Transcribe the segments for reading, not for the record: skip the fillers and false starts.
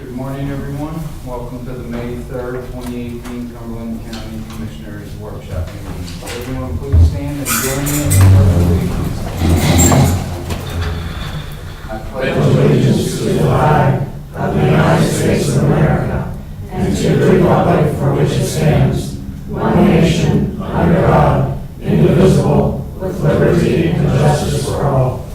Good morning, everyone. Welcome to the May 3rd, 2018 Cumberland County Commissioners Workshop meeting. Everyone please stand and join me in the pledge of allegiance. I pledge allegiance to the flag of the United States of America and to the republic for which it stands, one nation, under God, indivisible, with liberty and justice for all.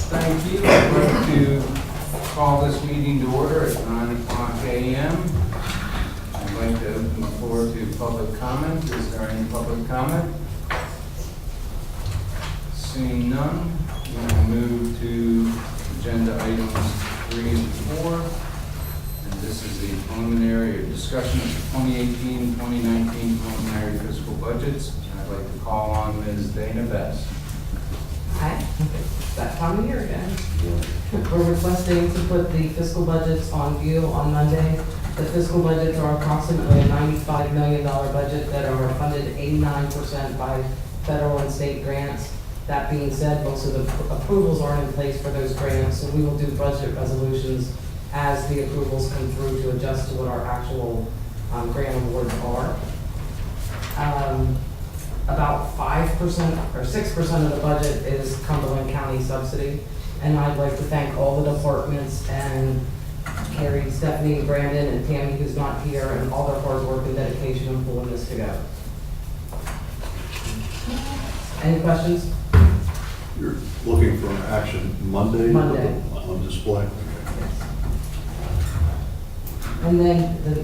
Thank you. I'd like to call this meeting to order at 9:00 a.m. I'd like to open the floor to public comment. Is there any public comment? Seeing none, we will move to agenda items 3 and 4. And this is the preliminary discussion of the 2018-2019 preliminary fiscal budgets. And I'd like to call on Ms. Dana Best. Hi, it's that time of year again. We're requesting to put the fiscal budgets on view on Monday. The fiscal budgets are approximately a $95 million budget that are funded 89% by federal and state grants. That being said, most of the approvals aren't in place for those grants, so we will do budget resolutions as the approvals come through to adjust to what our actual grant awards are. About 5% or 6% of the budget is Cumberland County subsidy. And I'd like to thank all the departments and Carrie, Stephanie, Brandon, and Tammy, who's not here, and all their hard work and dedication in pulling this together. Any questions? You're looking for action Monday? Monday. On display? And then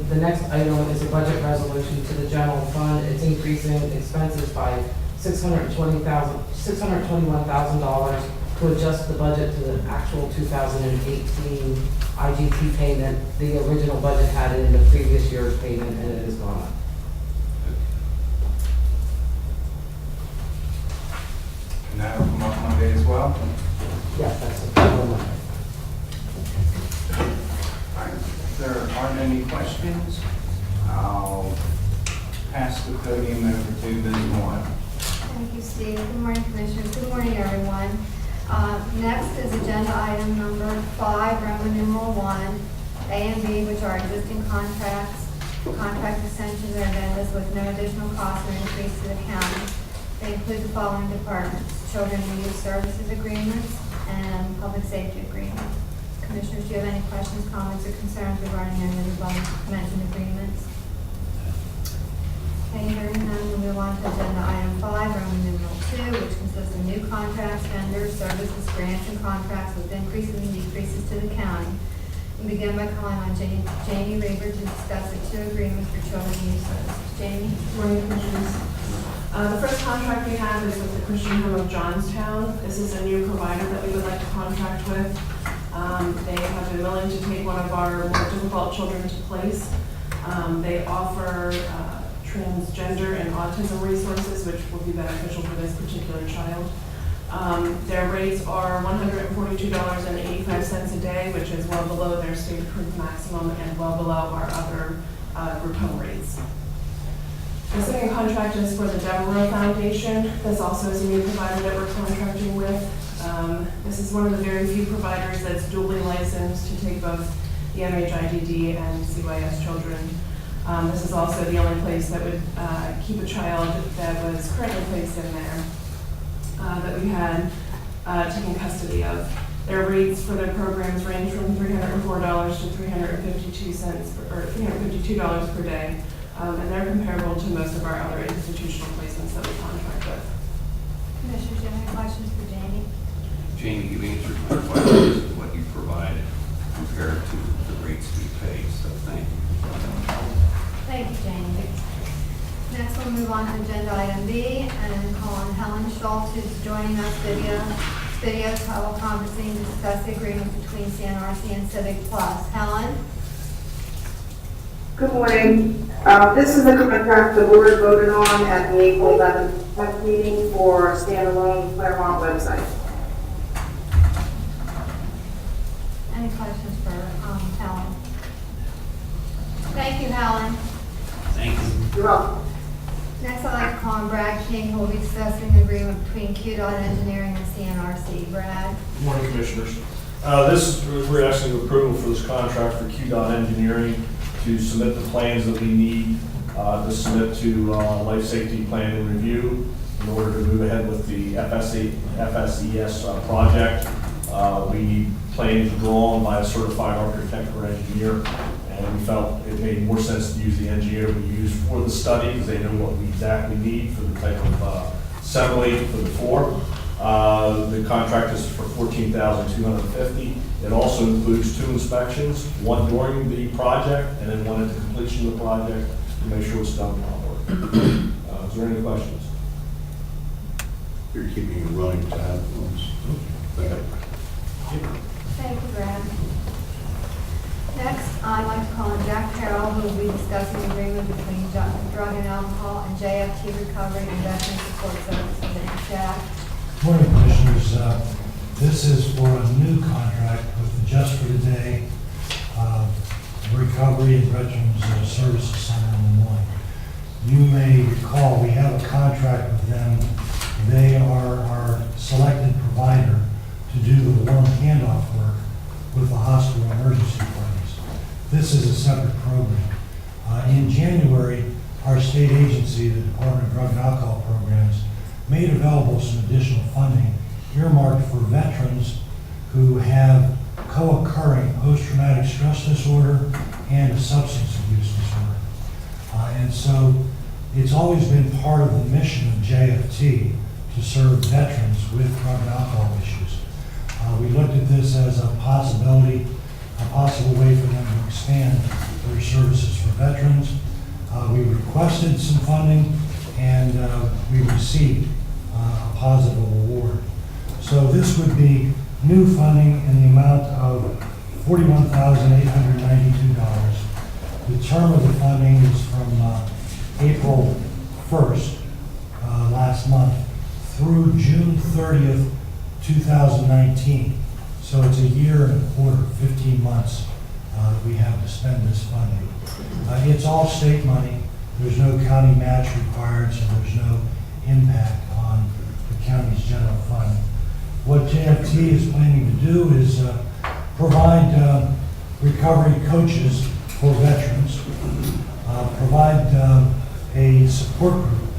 the next item is a budget resolution to the general fund. It's increasing expenses by $621,000 to adjust the budget to the actual 2018 IGT payment. The original budget had it in the previous year's payment, and it is gone up. And that will come up Monday as well? Yes, that's a problem. If there aren't any questions, I'll pass the podium over to Ms. Moore. Thank you, Steve. Good morning, Commissioners. Good morning, everyone. Next is agenda item number 5, Roman numeral 1, A and B, which are existing contracts, contract extensions, and addendums with no additional cost or increase to the county. They include the following departments: Children and Youth Services Agreements and Public Safety Agreements. Commissioners, do you have any questions, comments, or concerns regarding any of the above-mentioned agreements? Okay, hearing none, we'll move on to agenda item 5, Roman numeral 2, which consists of new contracts, vendors, services, grants, and contracts with increases and decreases to the county. We begin by calling on Jamie Reber to discuss the 2 agreements for Children and Youth Services. Jamie? Good morning, Commissioners. The first contract we have is with the Christian Home of Johnstown. This is a new provider that we would like to contract with. They have been willing to take one of our more difficult children to place. They offer transgender and autism resources, which will be beneficial for this particular child. Their rates are $142.85 a day, which is well below their state-approved maximum and well below our other group home rates. The second contract is for the Devereaux Foundation. This also is a new provider that we're contracting with. This is one of the very few providers that's duly licensed to take both the MHIDD and CYS children. This is also the only place that would keep a child that was currently placed in there that we had taken custody of. Their rates for their programs range from $304 to $352 per day, and they're comparable to most of our other institutional placements that we contract with. Commissioners, do you have any questions for Jamie? Jamie, you answered my question as to what you provide compared to the rates we pay, so thank you. Thank you, Jamie. Next, we'll move on to agenda item B and call on Helen Schultz, who's joining us video teleconferencing to discuss the agreement between CNRC and Civic Plus. Helen? Good morning. This is the contract the board voted on at the April 11th meeting for standalone Claremont website. Any questions for Helen? Thank you, Helen. Thank you. You're welcome. Next, I'd like to call on Brad King, who will be discussing the agreement between QDOT Engineering and CNRC. Brad? Good morning, Commissioners. We're asking approval for this contract for QDOT Engineering to submit the plans that we need to submit to Life Safety Plan and Review in order to move ahead with the FSES project. We need plans drawn by a certified architect or engineer, and we felt it made more sense to use the engineer we use for the study because they know what we exactly need for the type of assembly for the floor. The contract is for $14,250. It also includes 2 inspections, one during the project and then one at the completion of the project to make sure it's done properly. Is there any questions? You're keeping it running tab. Thank you. Thank you, Brad. Next, I'd like to call on Jack Carroll, who will be discussing the agreement between drug and alcohol and JFT Recovery and Veteran Support Services. Jack? Morning, Commissioners. This is for a new contract with the Just for Today Recovery and Veterans Services Center in Des Moines. You may recall we have a contract with them. They are our selected provider to do the warm handoff work with the hospital emergency departments. This is a separate program. In January, our state agency, the Department of Drug and Alcohol Programs, made available some additional funding earmarked for veterans who have co-occurring post-traumatic stress disorder and a substance abuse disorder. And so it's always been part of the mission of JFT to serve veterans with drug and alcohol issues. We looked at this as a possible way for them to expand their services for veterans. We requested some funding and we received a positive award. So this would be new funding in the amount of $41,892. The term of the funding is from April 1st, last month, through June 30th, 2019. So it's a year and a quarter, 15 months that we have to spend this funding. It's all state money. There's no county match required, so there's no impact on the county's general fund. What JFT is planning to do is provide recovery coaches for veterans, provide a support group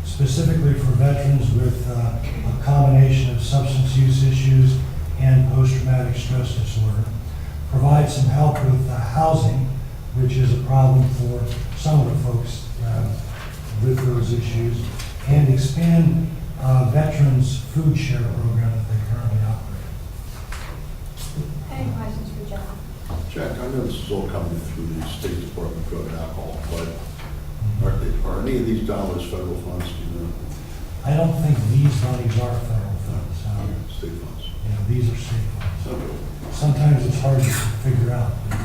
specifically for veterans with a combination of substance use issues and post-traumatic stress disorder, provide some help with housing, which is a problem for some of the folks with those issues, and expand veterans' food share program that they currently operate. Any questions for Jack? Jack, I know this is all coming through the State Department of Drug and Alcohol, but are any of these dollars federal funds, do you know? I don't think these monies are federal funds. State funds. These are state funds. Okay. Sometimes it's hard to figure out, but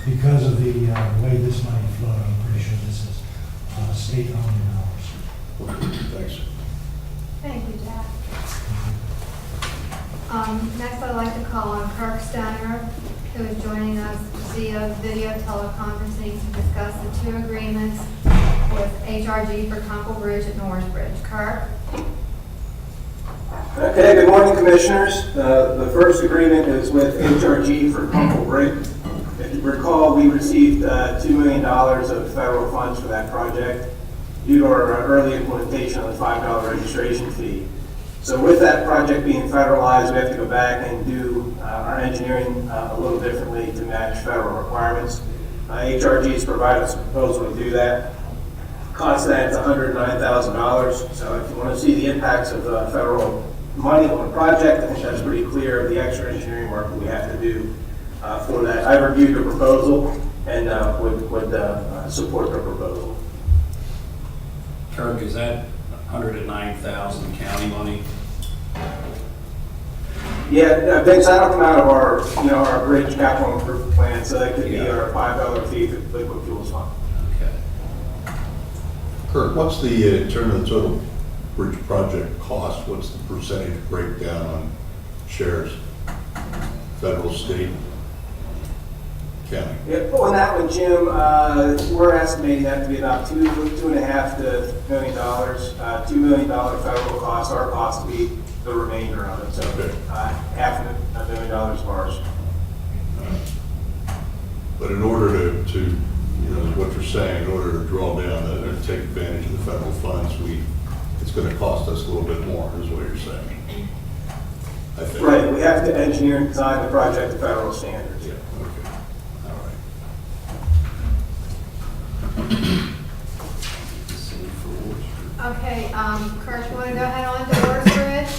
because of the way this money flowed, I'm pretty sure this is state-owned dollars. Okay, thanks. Thank you, Jack. Next, I'd like to call on Kirk Stenner, who is joining us via video teleconferencing to discuss the 2 agreements with HRG for Kunkel Bridge at Norris Bridge. Kirk? Okay, good morning, Commissioners. The first agreement is with HRG for Kunkel Bridge. If you recall, we received $2 million of federal funds for that project due to our early implementation of the $5 registration fee. So with that project being federalized, we have to go back and do our engineering a little differently to match federal requirements. HRG has provided us a proposal to do that. Cost of that is $109,000. So if you want to see the impacts of federal money on a project, I think that's pretty clear of the extra engineering work that we have to do for that. I reviewed the proposal and would support the proposal. Kirk, is that $109,000 county money? Yeah, Vince, that'll come out of our, our bridge capital improvement plan, so that could be our $5 fee for liquid fuels fund. Okay. Kurt, what's the, in terms of the total bridge project cost, what's the percentage breakdown on shares, federal, state? county? Yeah, on that one, Jim, we're estimating that to be about $2.5 million, $2 million federal cost. Our cost will be the remainder of it, so Okay. $500 million of ours. But in order to, you know, what you're saying, in order to draw down and take advantage of the federal funds, it's going to cost us a little bit more, is what you're saying. I think. Right, we have to engineer and design the project to federal standards. Yeah, okay, all right. Okay, Kurt, you want to go ahead on to Wars Bridge?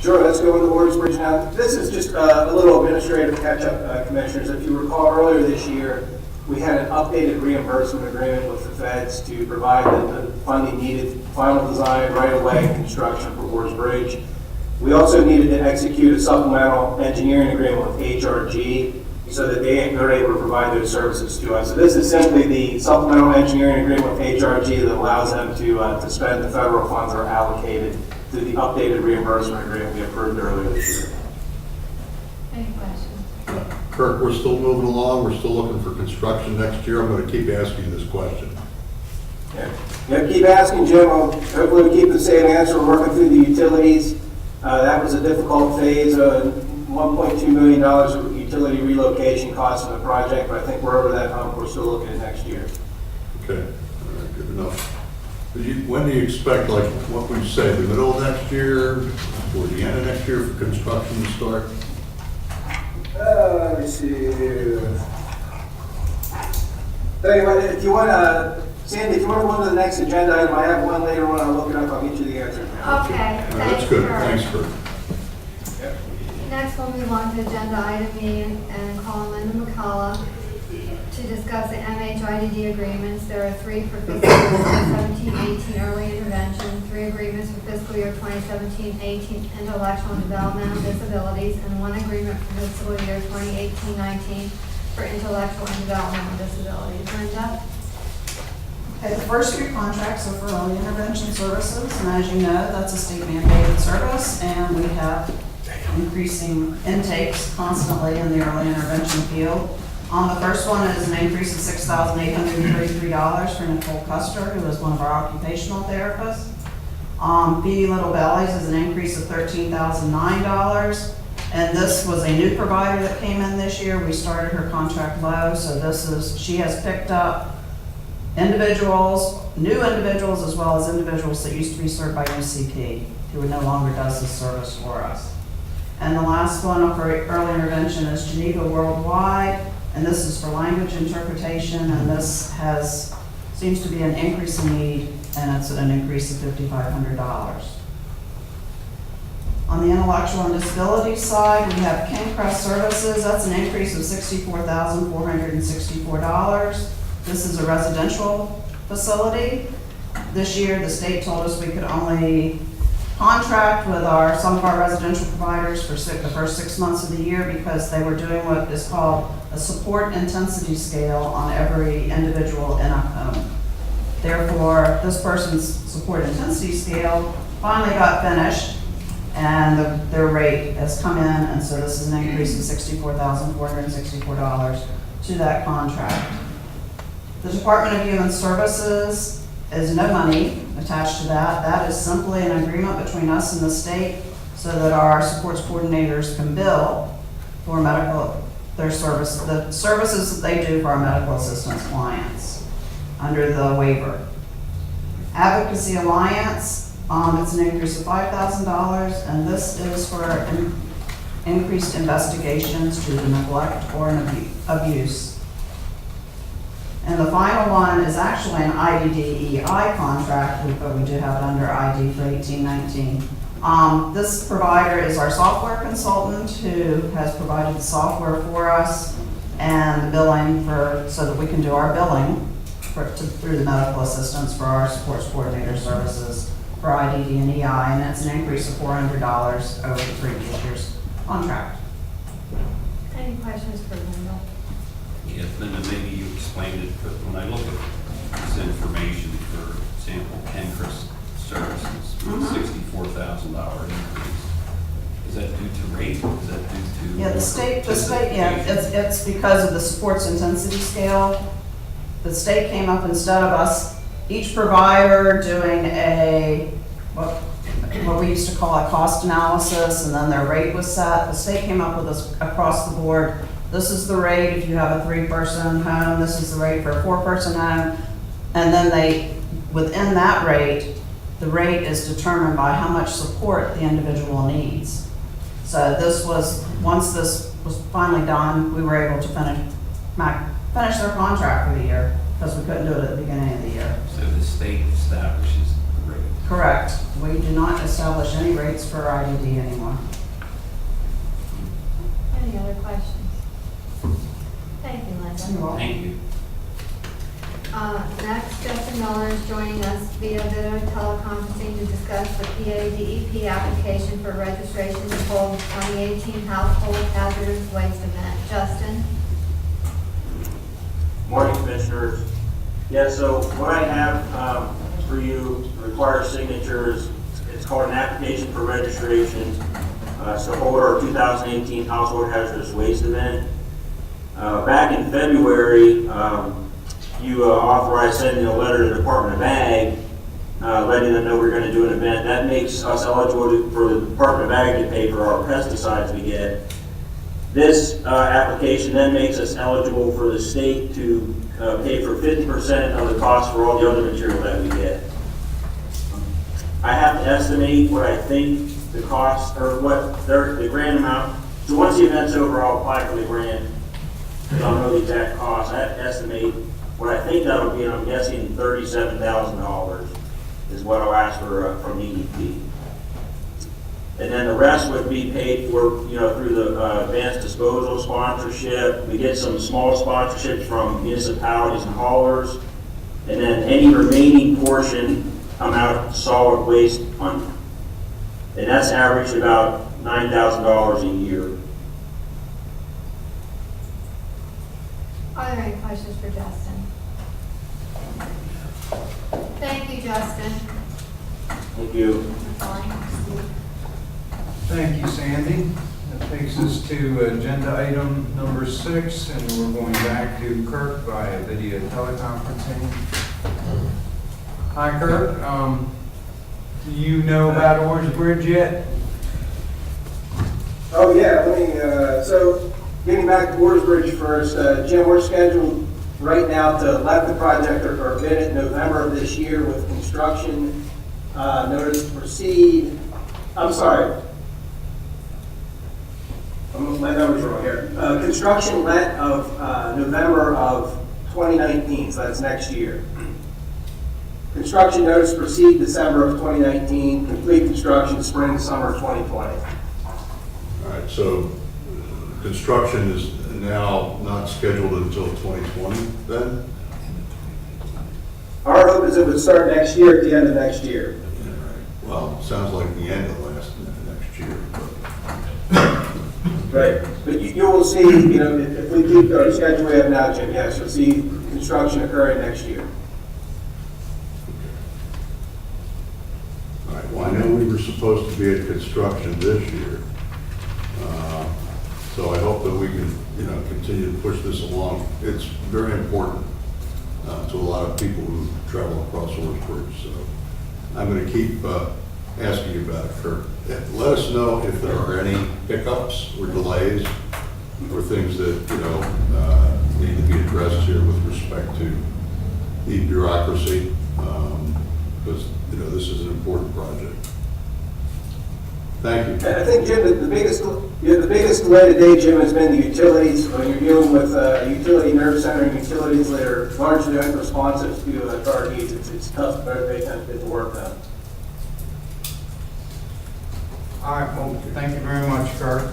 Sure, let's go into Wards Bridge now. This is just a little administrative catch-up, Commissioners. If you recall, earlier this year, we had an updated reimbursement agreement with the feds to provide the funding needed, final design, right-of-way, and construction for Wards Bridge. We also needed to execute a supplemental engineering agreement with HRG so that they're able to provide those services to us. So this is simply the supplemental engineering agreement with HRG that allows them to spend the federal funds that are allocated to the updated reimbursement agreement we approved earlier this year. Any questions? Kirk, we're still moving along, we're still looking for construction next year. I'm going to keep asking you this question. Yeah, keep asking, Jim. Hopefully we keep the same answer. We're working through the utilities. That was a difficult phase, $1.2 million of utility relocation costs in the project, but I think we're over that hump. We're still looking at next year. Okay, all right, good enough. When do you expect, like, what would you say, the middle of next year, or the end of next year for construction to start? Let me see. Tell you what, if you want to, Sandy, if you want to go on to the next agenda item, I have one later on. I'll look it up. I'll get you the answer. Okay, All right, thanks, that's good, Kurt. thanks, Kirk. Next, we'll move on to agenda item E and call Linda McCullough to discuss the MHIDD agreements. There are 3 for fiscal year 2017-18 early intervention, 3 agreements for fiscal year 2017-18 intellectual and developmental disabilities, and 1 agreement for fiscal year 2018-19 for intellectual and developmental disabilities. Linda? Okay, the first 3 contracts are for early intervention services, and as you know, that's a state mandated service, and we have increasing intakes constantly in the early intervention field. The first one is an increase of $6,833 for Nicole Custer, who is one of our occupational therapists. Feedy Little Bellies is an increase of $13,009, and this was a new provider that came in this year. We started her contract low, so she has picked up individuals, new individuals, as well as individuals that used to be served by UCP, who no longer does this service for us. And the last one for early intervention is Geneva Worldwide, and this is for language interpretation, and this seems to be an increase in need, and it's an increase of $5,500. On the intellectual and disability side, we have Kingcrest Services. That's an increase of $64,464. This is a residential facility. This year, the state told us we could only contract with some of our residential providers for the first 6 months of the year because they were doing what is called a support intensity scale on every individual in a home. Therefore, this person's support intensity scale finally got finished, and their rate has come in, and so this is an increase of $64,464 to that contract. The Department of Human Services is no money attached to that. That is simply an agreement between us and the state so that our supports coordinators can bill for the services that they do for our medical assistance clients under the waiver. Advocacy Alliance, it's an increase of $5,000, and this is for increased investigations to the neglect or abuse. And the final one is actually an IDDEI contract, but we do have it under ID for 1819. This provider is our software consultant who has provided the software for us and the billing so that we can do our billing through the medical assistance for our supports coordinator services for IDD and EI, and that's an increase of $400 over the previous year's contract. Any questions for Linda? Yes, Linda, maybe you explained it, but when I look at this information, for example, Kingcrest Services, $64,000 increase, Is that due to rate? Is that due to? Yeah, the state, yeah, it's because of the sports intensity scale. The state came up instead of us, each provider doing what we used to call a cost analysis, and then their rate was set. The state came up with this across the board. This is the rate if you have a 3-person home, this is the rate for a 4-person home. And then within that rate, the rate is determined by how much support the individual needs. So once this was finally done, we were able to finish their contract for the year, because we couldn't do it at the beginning of the year. So the state establishes the rate. Correct. We do not establish any rates for IDD anymore. Any other questions? Thank you, Linda. You're welcome. Thank you. Next, Justin Miller is joining us via video teleconferencing to discuss the PADEP application for registration to hold the 2018 Household Hazardous Waste Event. Justin? Morning, Commissioners. Yeah, so what I have for you requires signatures. It's called an application for registration to hold our 2018 Household Hazardous Waste Event. Back in February, you authorized sending a letter to the Department of Ag, letting them know we're going to do an event. That makes us eligible for the Department of Ag to pay for our pesticides we get. This application then makes us eligible for the state to pay for 50% of the cost for all the other material that we get. I have to estimate what I think the cost, or what the grant amount. So once the event's over, I'll apply for the grant. I don't know the exact cost. I have to estimate what I think that'll be, and I'm guessing $37,000 is what I'll ask for from EDP. And then the rest would be paid for, through the advanced disposal sponsorship. We get some small sponsorships from municipalities and haulers. And then any remaining portion come out of solid waste fund. And that's averaged about $9,000 a year. Are there any questions for Justin? Thank you, Justin. Thank you. Thank you, Sandy. That takes us to agenda item number 6, and we're going back to Kirk via video teleconferencing. Hi, Kirk. Do you know about Orange Bridge yet? Oh, yeah, so getting back to Boards Bridge first, Jim, we're scheduled right now to let the project or bid it November of this year with construction notice to proceed. I'm sorry. My numbers are wrong here. Construction let of November of 2019, so that's next year. Construction notice to proceed December of 2019, complete construction spring, summer 2020. All right, so construction is now not scheduled until 2020 then? Our hope is it would start next year, at the end of next year. Yeah, right. Well, sounds like the end of next year. Right, but you will see, if we keep our schedule we have now, Jim, yes, you'll see construction occurring next year. All right, well, I know we were supposed to be at construction this year. So I hope that we can, continue to push this along. It's very important to a lot of people who travel across Orange Bridge. So I'm going to keep asking you about it, Kirk. Let us know if there are any hiccups or delays or things that, need to be addressed here with respect to the bureaucracy, because, this is an important project. Thank you. I think, Jim, the biggest delay today, Jim, has been the utilities. When you're dealing with a utility nerve center and utilities that are largely unresponsive to our needs, it's tough, but they tend to get the work done. All right, well, thank you very much, Kirk.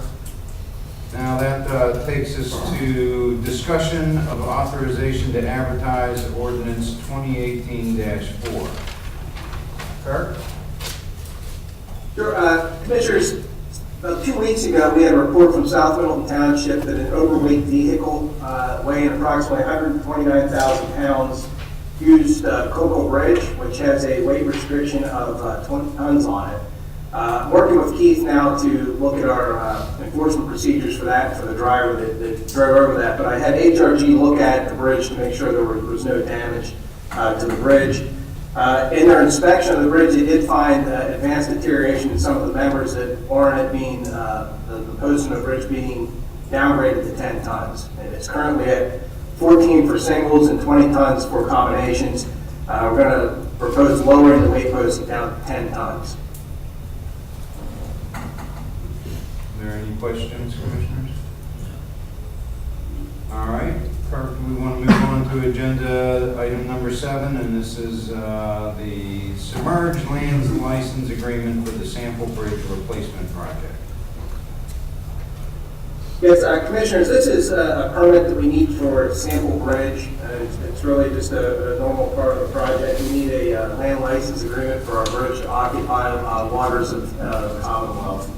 Now that takes us to discussion of authorization to advertise ordinance 2018-4. Kirk? Sure, Commissioners, about 2 weeks ago, we had a report from South Middleton Township that an overweight vehicle weighing approximately 129,000 pounds used Cocoa Bridge, which has a weight restriction of 20 tons on it. Working with Keith now to look at our enforcement procedures for that, for the driver that drove over that. But I had HRG look at the bridge to make sure there was no damage to the bridge. In their inspection of the bridge, they did find advanced deterioration in some of the members that warranted being, the post in the bridge being downgraded to 10 tons. And it's currently at 14 for singles and 20 tons for combinations. We're going to propose lowering the weight posting down to 10 tons. Are there any questions, Commissioners? All right, Kirk, we want to move on to agenda item number 7, and this is the submerged lands license agreement for the Sample Bridge replacement project. Yes, Commissioners, this is a permit that we need for Sample Bridge. It's really just a normal part of the project. We need a land license agreement for our bridge to occupy waters of the Commonwealth.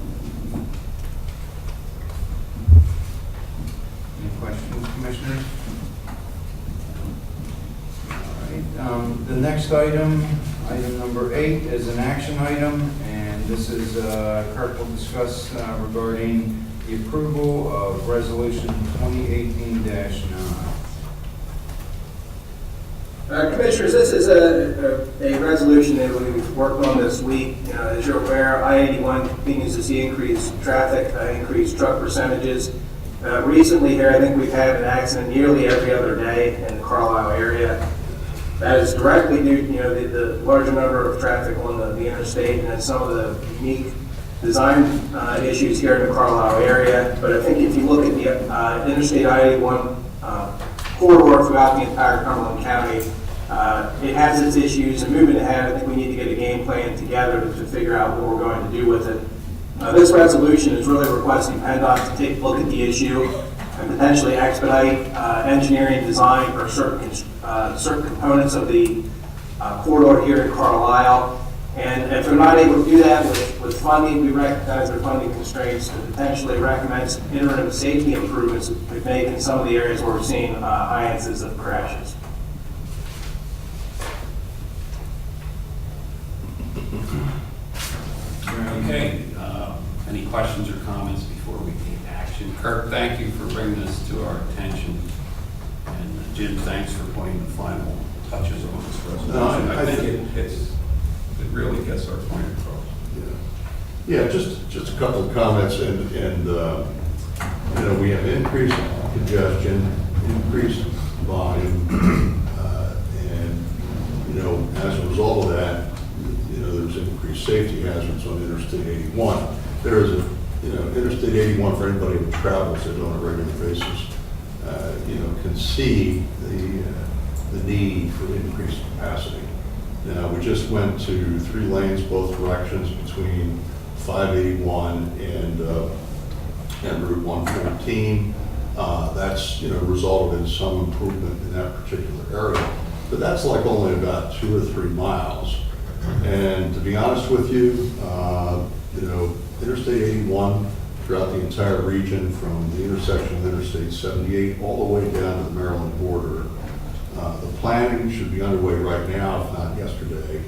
Any questions, Commissioners? All right, the next item, item number 8, is an action item, and this is, Kirk will discuss regarding the approval of resolution 2018-9. Commissioners, this is a resolution that we've worked on this week. As you're aware, I-81 continues to see increased traffic, increased truck percentages. Recently here, I think we've had an accident nearly every other day in the Carlisle area. That is directly due to the larger number of traffic on the interstate and then some of the unique design issues here in the Carlisle area. But I think if you look at the Interstate I-81 corridor throughout the entire Cumberland County, it has its issues, and moving ahead, I think we need to get a game plan together to figure out what we're going to do with it. This resolution is really requesting PennDOT to take a look at the issue and potentially expedite engineering design for certain components of the corridor here in Carlisle. And if they're not able to do that with funding, we recognize their funding constraints to potentially recommend interim safety improvements that could make in some of the areas where we're seeing high incidents of crashes. Okay, any questions or comments before we take action? Kirk, thank you for bringing this to our attention. And Jim, thanks for putting the final touches on this resolution. No, I think it really gets our point across. Yeah, just a couple of comments, and we have increased congestion, increased volume, and as a result of that, there's increased safety hazards on Interstate 81. There is Interstate 81, for anybody who travels it on a regular basis, can see the need for increased capacity. Now, we just went to 3 lanes both directions between 581 and Route 114. That's resulted in some improvement in that particular area, but that's like only about 2 or 3 miles. And to be honest with you, Interstate 81 throughout the entire region, from the intersection of Interstate 78 all the way down to the Maryland border, the planning should be underway right now, if not yesterday,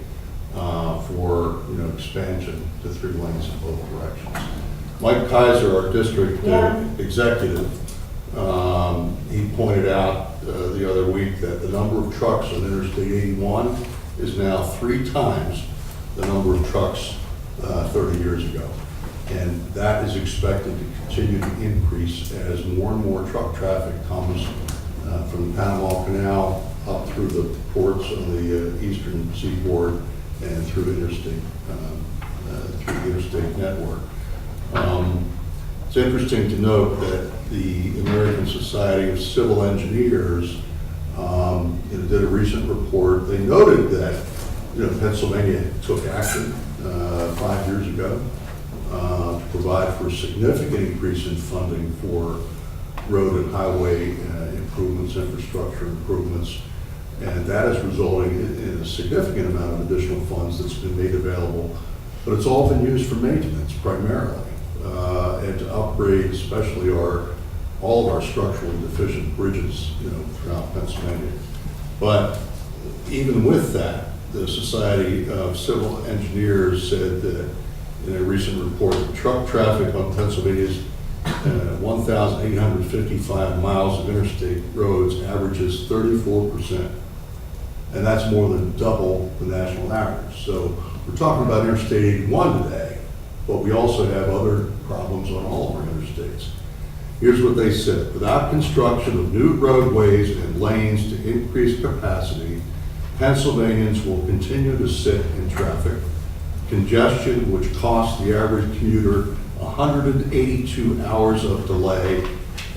for expansion to 3 lanes in both directions. Mike Kaiser, our district executive, he pointed out the other week that the number of trucks on Interstate 81 is now 3 times the number of trucks 30 years ago. And that is expected to continue to increase as more and more truck traffic comes from the Panama Canal up through the ports on the eastern seaboard and through the interstate network. It's interesting to note that the American Society of Civil Engineers did a recent report. They noted that Pennsylvania took action 5 years ago to provide for a significant increase in funding for road and highway improvements, infrastructure improvements, and that is resulting in a significant amount of additional funds that's been made available. But it's all been used for maintenance primarily, and to upgrade especially all of our structurally deficient bridges throughout Pennsylvania. But even with that, the Society of Civil Engineers said that in a recent report that truck traffic on Pennsylvania's 1,855 miles of interstate roads averages 34%. And that's more than double the national average. So we're talking about Interstate 81 today, but we also have other problems on all of our interstates. Here's what they said: without construction of new roadways and lanes to increase capacity, Pennsylvanians will continue to sit in traffic. Congestion, which costs the average commuter 182 hours of delay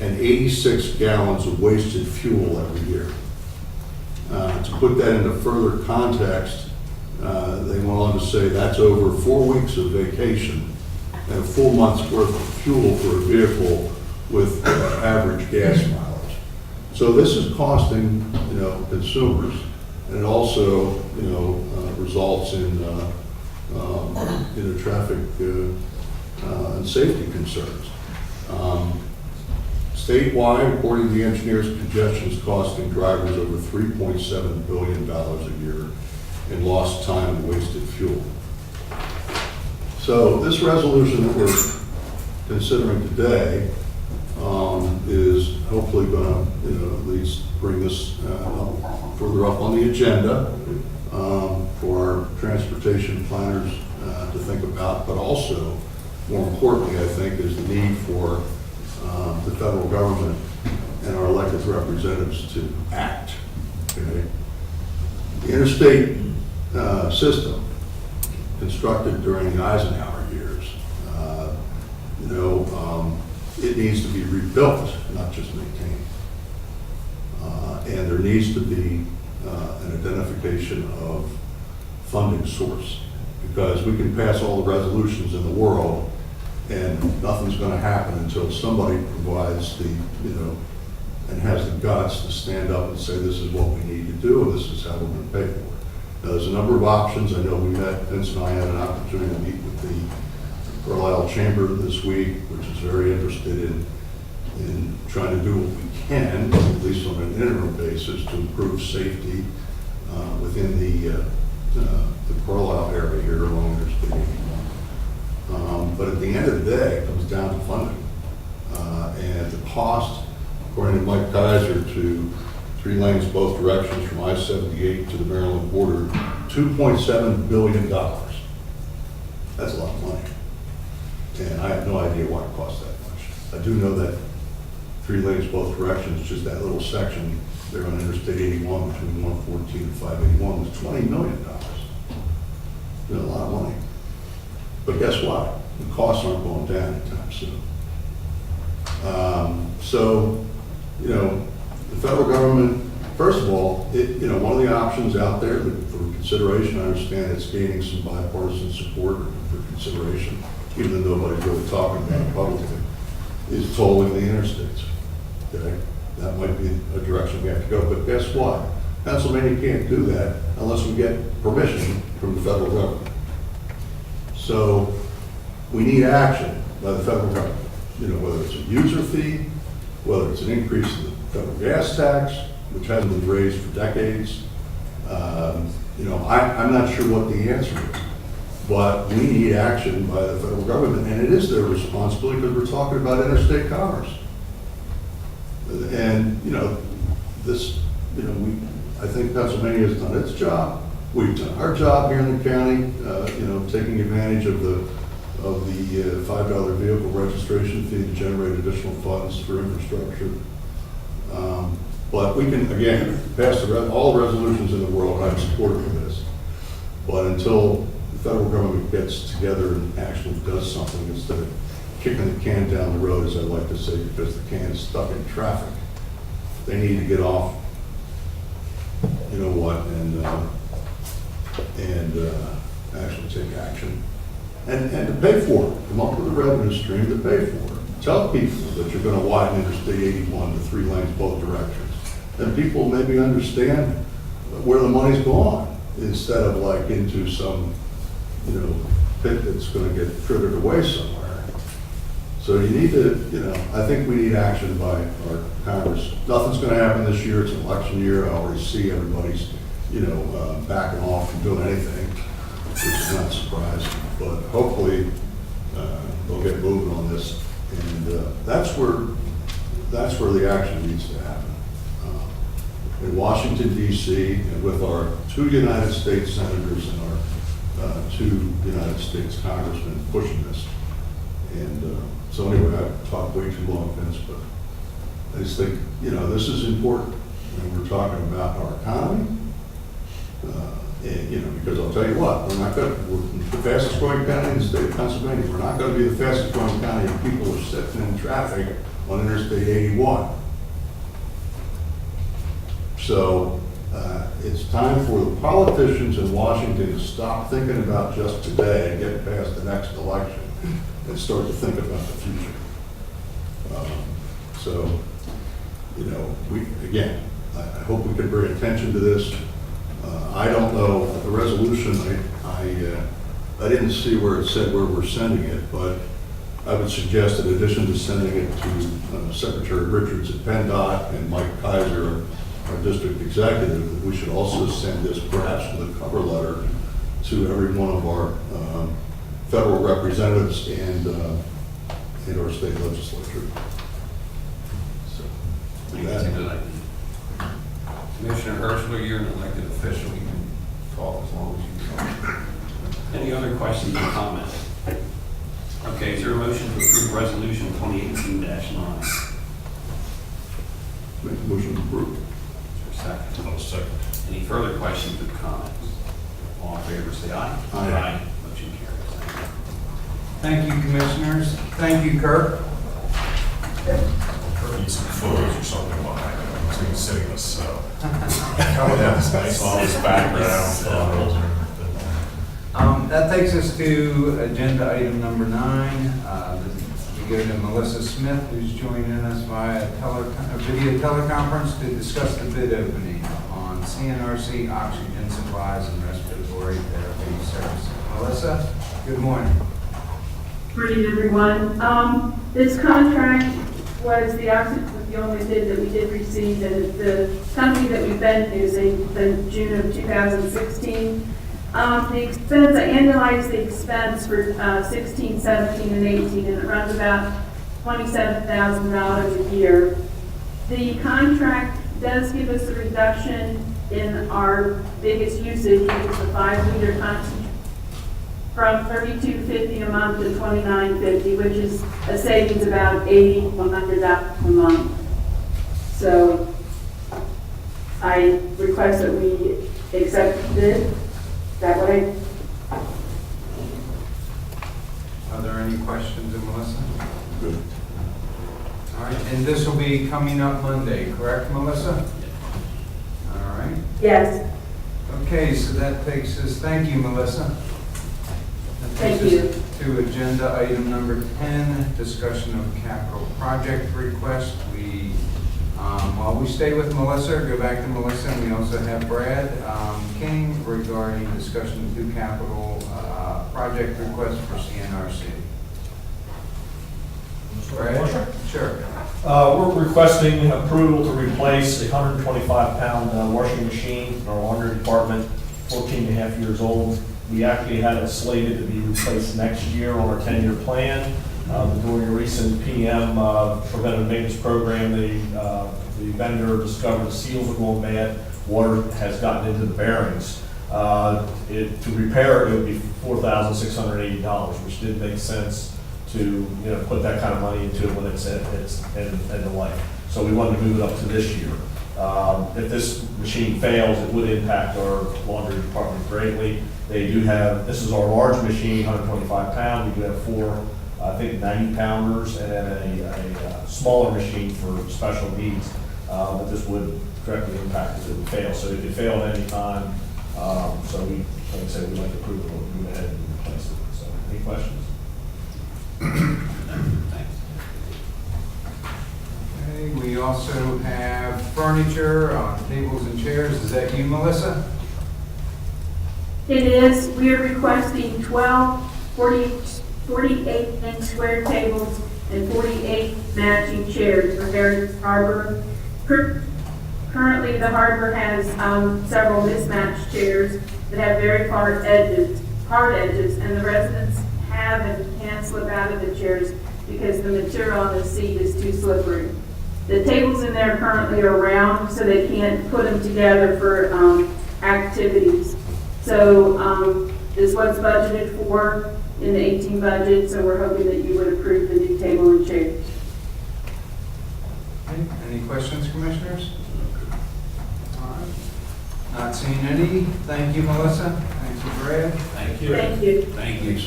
and 86 gallons of wasted fuel every year. To put that into further context, they went on to say that's over 4 weeks of vacation and a full month's worth of fuel for a vehicle with average gas mileage. So this is costing, consumers, and it also, results in, traffic and safety concerns. Statewide, according to the engineers, congestion is costing drivers over $3.7 billion a year in lost time and wasted fuel. So this resolution that we're considering today is hopefully going to, at least bring this further up on the agenda for our transportation planners to think about, but also, more importantly, I think, is the need for the federal government and our elected representatives to act. Okay? The interstate system, constructed during the Eisenhower years, it needs to be rebuilt, not just maintained. And there needs to be an identification of funding source, because we can pass all the resolutions in the world and nothing's going to happen until somebody provides the, and has the guts to stand up and say, this is what we need to do, and this is how we're going to pay for it. Now, there's a number of options. I know Vince and I had an opportunity to meet with the Carlisle Chamber this week, which is very interested in trying to do what we can, at least on an interim basis, to improve safety within the Carlisle area here along Interstate 81. But at the end of the day, it comes down to funding. And the cost, according to Mike Kaiser, to 3 lanes both directions from I-78 to the Maryland border, $2.7 billion. That's a lot of money. And I have no idea why it costs that much. I do know that 3 lanes both directions, just that little section there on Interstate 81 between 114 and 581 was $20 million. A lot of money. But guess what? The costs aren't going down anytime soon. The federal government, first of all, one of the options out there for consideration, I understand it's gaining some bipartisan support for consideration, even though nobody's really talking about it publicly, is tolling the interstates. Okay? That might be a direction we have to go. But guess what? Pennsylvania can't do that unless we get permission from the federal government. So we need action by the federal government, whether it's a user fee, whether it's an increase in the federal gas tax, which hasn't been raised for decades. I'm not sure what the answer is, but we need action by the federal government, and it is their responsibility because we're talking about interstate commerce. And, I think Pennsylvania has done its job. We've done our job here in the county, taking advantage of the $5 vehicle registration fee to generate additional funds for infrastructure. But we can, again, pass all resolutions in the world, and I'm supportive of this. But until the federal government gets together and actually does something instead of kicking the can down the road, as I like to say, because the can is stuck in traffic, they need to get off, and actually take action. And to pay for it, come up with a revenue stream to pay for it. Tell people that you're going to widen Interstate 81 to 3 lanes both directions. And people maybe understand where the money's gone, instead of like into some, pit that's going to get frittered away somewhere. So you need to, I think we need action by our Congress. Nothing's going to happen this year. It's an election year. I already see everybody's, backing off from doing anything, which is not surprising. but hopefully, they'll get moving on this. And that's where the action needs to happen. In Washington DC, and with our 2 United States senators and our 2 United States congressmen pushing this. And so anyway, I've talked way too long, Vince, but I just think, this is important. And we're talking about our economy. And, because I'll tell you what, we're the fastest growing county in the state of Pennsylvania. We're not going to be the fastest growing county if people are sitting in traffic on Interstate 81. So it's time for the politicians in Washington to stop thinking about just today and get past the next election and start to think about the future. So, I hope we can bring attention to this. I don't know, the resolution, I didn't see where it said where we're sending it, but I would suggest in addition to sending it to Secretary Richards at PennDOT and Mike Kaiser, our district executive, that we should also send this perhaps with a cover letter to every one of our federal representatives and our state legislature. So, I think that's a good idea. Commissioner Hirschler, you're an elected official. You can talk as long as you can. Any other questions or comments? Okay, is there a motion to approve resolution 2018-9? Make a motion to approve. Is there a second? I'll second. Any further questions or comments? All in favor, say aye. Aye. Motion carries. Thank you, commissioners. Thank you, Kirk. Need some photos or something behind it. So he's sitting this, coming down this nice office background. That takes us to agenda item number 9. We go to Melissa Smith, who's joining us via video teleconference to discuss the bid opening on CNRC oxygen supplies and respiratory therapy services. Melissa, good morning. Good evening, everyone. This contract was the only bid that we did receive, and the company that we've been using since June of 2016. The expense, I annualized the expense for 16, 17, and 18, and it runs about $27,000 a year. The contract does give us a reduction in our biggest usage, which is the 5-liter concentrate, from $32.50 a month to $29.50, which is a savings about $80, $100 a month. So I request that we accept the bid. That way. Are there any questions of Melissa? Good. All right, and this will be coming up Monday, correct, Melissa? All right. Yes. Okay, so that takes us, thank you, Melissa. That Thank takes you. us to agenda item number 10, discussion of capital project request. While we stay with Melissa, go back to Melissa, and we also have Brad King regarding discussion of 2 capital project requests for CNRC. Brad? Sure. We're requesting approval to replace a 125-pound washing machine in our laundry department, 14 and a half years old. We actually had it slated to be replaced next year on our 10-year plan. During a recent PM preventive maintenance program, the vendor discovered the seals are going bad. Water has gotten into the bearings. To repair it would be $4,680, which didn't make sense to put that kind of money into it when it's end of life. So we wanted to move it up to this year. If this machine fails, it would impact our laundry department greatly. They do have, this is our large machine, 125 pound. We do have 4, I think 90 pounders, and then a smaller machine for special needs. But this would directly impact if it would fail. So it could fail at any time. So we, like I said, we'd like to approve it, we'll move ahead and replace it. So any questions? Thanks. Okay, we also have furniture on tables and chairs. Is that you, Melissa? It is. We are requesting 12 48-inch square tables and 48 matching chairs for Heritage Harbor. Currently, the harbor has several mismatched chairs that have very hard edges, and the residents have and can't slip out of the chairs because the material on the seat is too slippery. The tables in there currently are round, so they can't put them together for activities. So this is what's budgeted for in the 18 budget, so we're hoping that you would approve the new table and chairs. Okay, any questions, commissioners? All right. Not seeing any. Thank you, Melissa. Thank you, Brad. Thank you. Thank you. Thank you.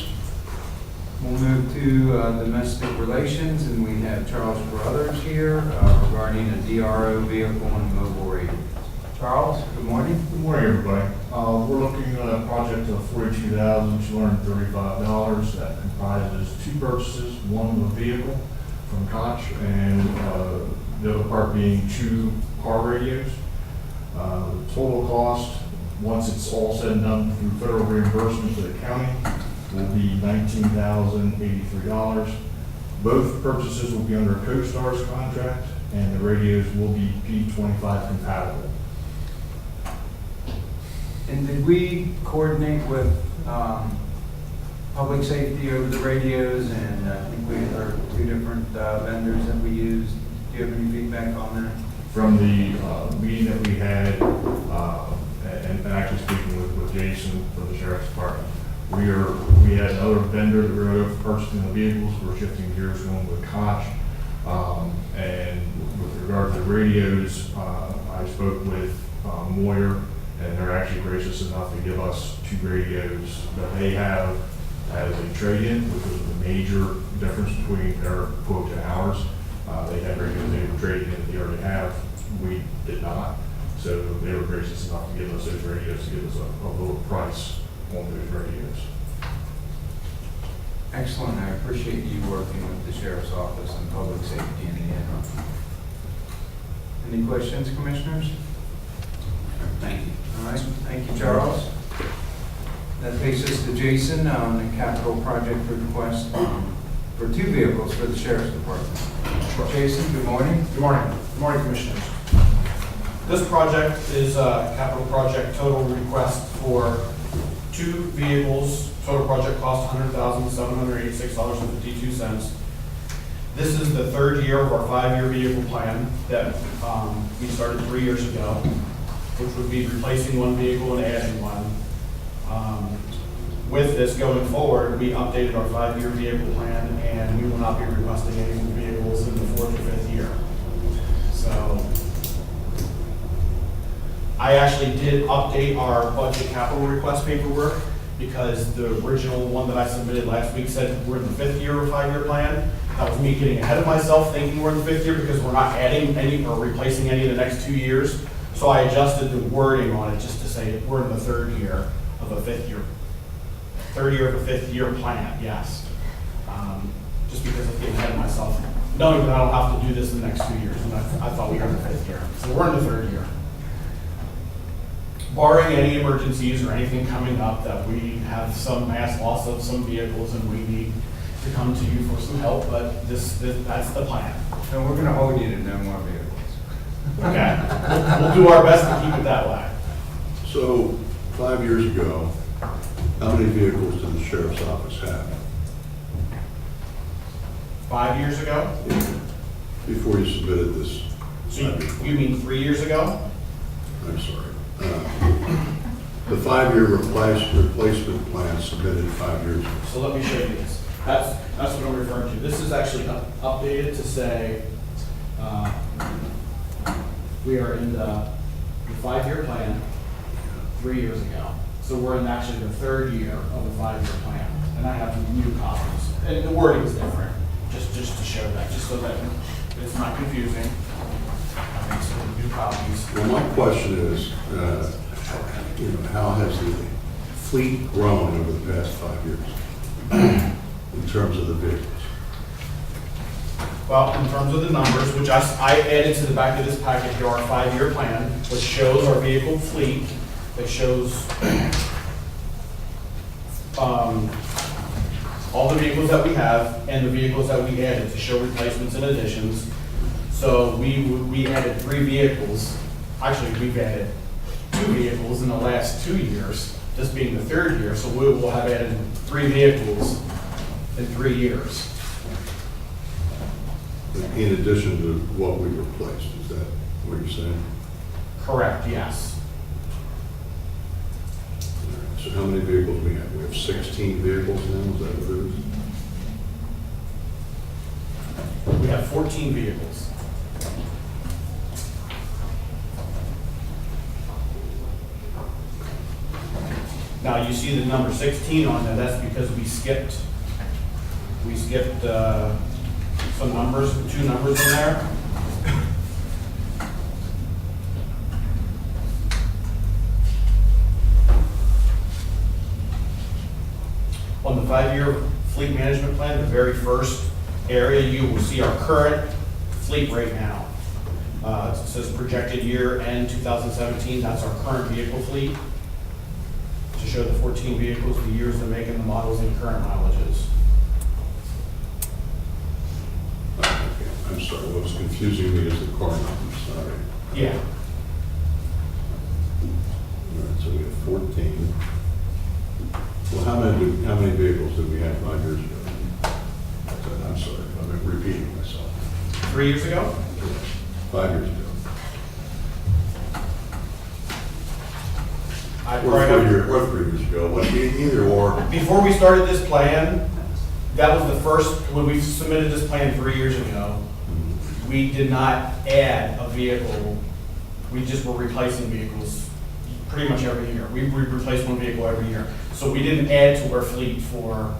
We'll move to domestic relations, and we have Charles Brothers here regarding a DRO vehicle and mobile radio. Charles, good morning. Good morning, everybody. We're looking at a project of $42,235 that comprises two purchases, one of a vehicle from Koch and the other part being two car radios. The total cost, once it's all said and done through federal reimbursement to the county, will be $19,083. Both purchases will be under a CoStar's contract, and the radios will be P25 compatible. And did we coordinate with public safety over the radios? And I think we are two different vendors that we used. Do you have any feedback on that? From the meeting that we had, and actually speaking with Jason from the Sheriff's Department, we had another vendor that we were over purchasing the vehicles. We're shifting gears going with Koch. And with regard to the radios, I spoke with Moyer, and they're actually gracious enough to give us two radios that they have as a trade-in, which was the major difference between their quote and ours. They had radios they were trading in that they already have. We did not. So they were gracious enough to give us those radios to give us a lower price on those radios. Excellent. I appreciate you working with the Sheriff's Office and public safety in the interim. Any questions, commissioners? Thank you. All right, thank you, Charles. That takes us to Jason on the capital project request for two vehicles for the Sheriff's Department. Jason, good morning. Good morning. Good morning, Commissioners. This project is a capital project total request for two vehicles. Total project cost $100,786.52. This is the third year of our 5-year vehicle plan that we started 3 years ago, which would be replacing one vehicle and adding one. With this going forward, we updated our 5-year vehicle plan, and we will not be requesting any new vehicles in the 4th or 5th year. So I actually did update our budget capital request paperwork because the original one that I submitted last week said we're in the 5th year of a 5-year plan. That was me getting ahead of myself, thinking we're in the 5th year because we're not adding any or replacing any in the next 2 years. So I adjusted the wording on it just to say we're in the 3rd year of a 5th year. 3rd year of a 5th year plan, yes. Just because I'm getting ahead of myself, knowing that I don't have to do this in the next 2 years. And I thought we were in the 5th year. So we're in the 3rd year. Barring any emergencies or anything coming up that we have some mass loss of some vehicles and we need to come to you for some help, but that's the plan. And we're going to hold you to no more vehicles. Okay. We'll do our best to keep it that way. So 5 years ago, how many vehicles did the sheriff's office have? 5 years ago? Before you submitted this? So you mean 3 years ago? I'm sorry. The 5-year replacement plan submitted 5 years ago. So let me show you this. That's what I'm referring to. This is actually updated to say we are in the 5-year plan 3 years ago. So we're in actually the 3rd year of the 5-year plan. And I have new copies. And the wording is different, just to show that, just so that it's not confusing. I make some new copies. Well, my question is, how has the fleet grown over the past 5 years in terms of the vehicles? Well, in terms of the numbers, which I added to the back of this packet here, our 5-year plan, which shows our vehicle fleet, that shows all the vehicles that we have and the vehicles that we added to show replacements and additions. So we added 3 vehicles. Actually, we've added 2 vehicles in the last 2 years, this being the 3rd year. So we will have added 3 vehicles in 3 years. In addition to what we replaced, is that what you're saying? Correct, yes. All right, so how many vehicles we have? We have 16 vehicles now, is that what it is? We have 14 vehicles. Now, you see the number 16 on there, that's because we skipped some numbers, 2 numbers in there. On the 5-year fleet management plan, the very first area, you will see our current fleet right now. It says projected year end 2017, that's our current vehicle fleet. To show the 14 vehicles, the years they're making, the models, and current mileages. Okay, I'm sorry, what was confusing me is the car numbers, sorry. Yeah. All right, so we have 14. Well, how many vehicles did we have 5 years ago? I'm sorry, I'm repeating myself. 3 years ago? 5 years ago. Or 3 years ago, what, either or. Before we started this plan, that was the first, when we submitted this plan 3 years ago, we did not add a vehicle. We just were replacing vehicles pretty much every year. We replaced one vehicle every year. So we didn't add to our fleet for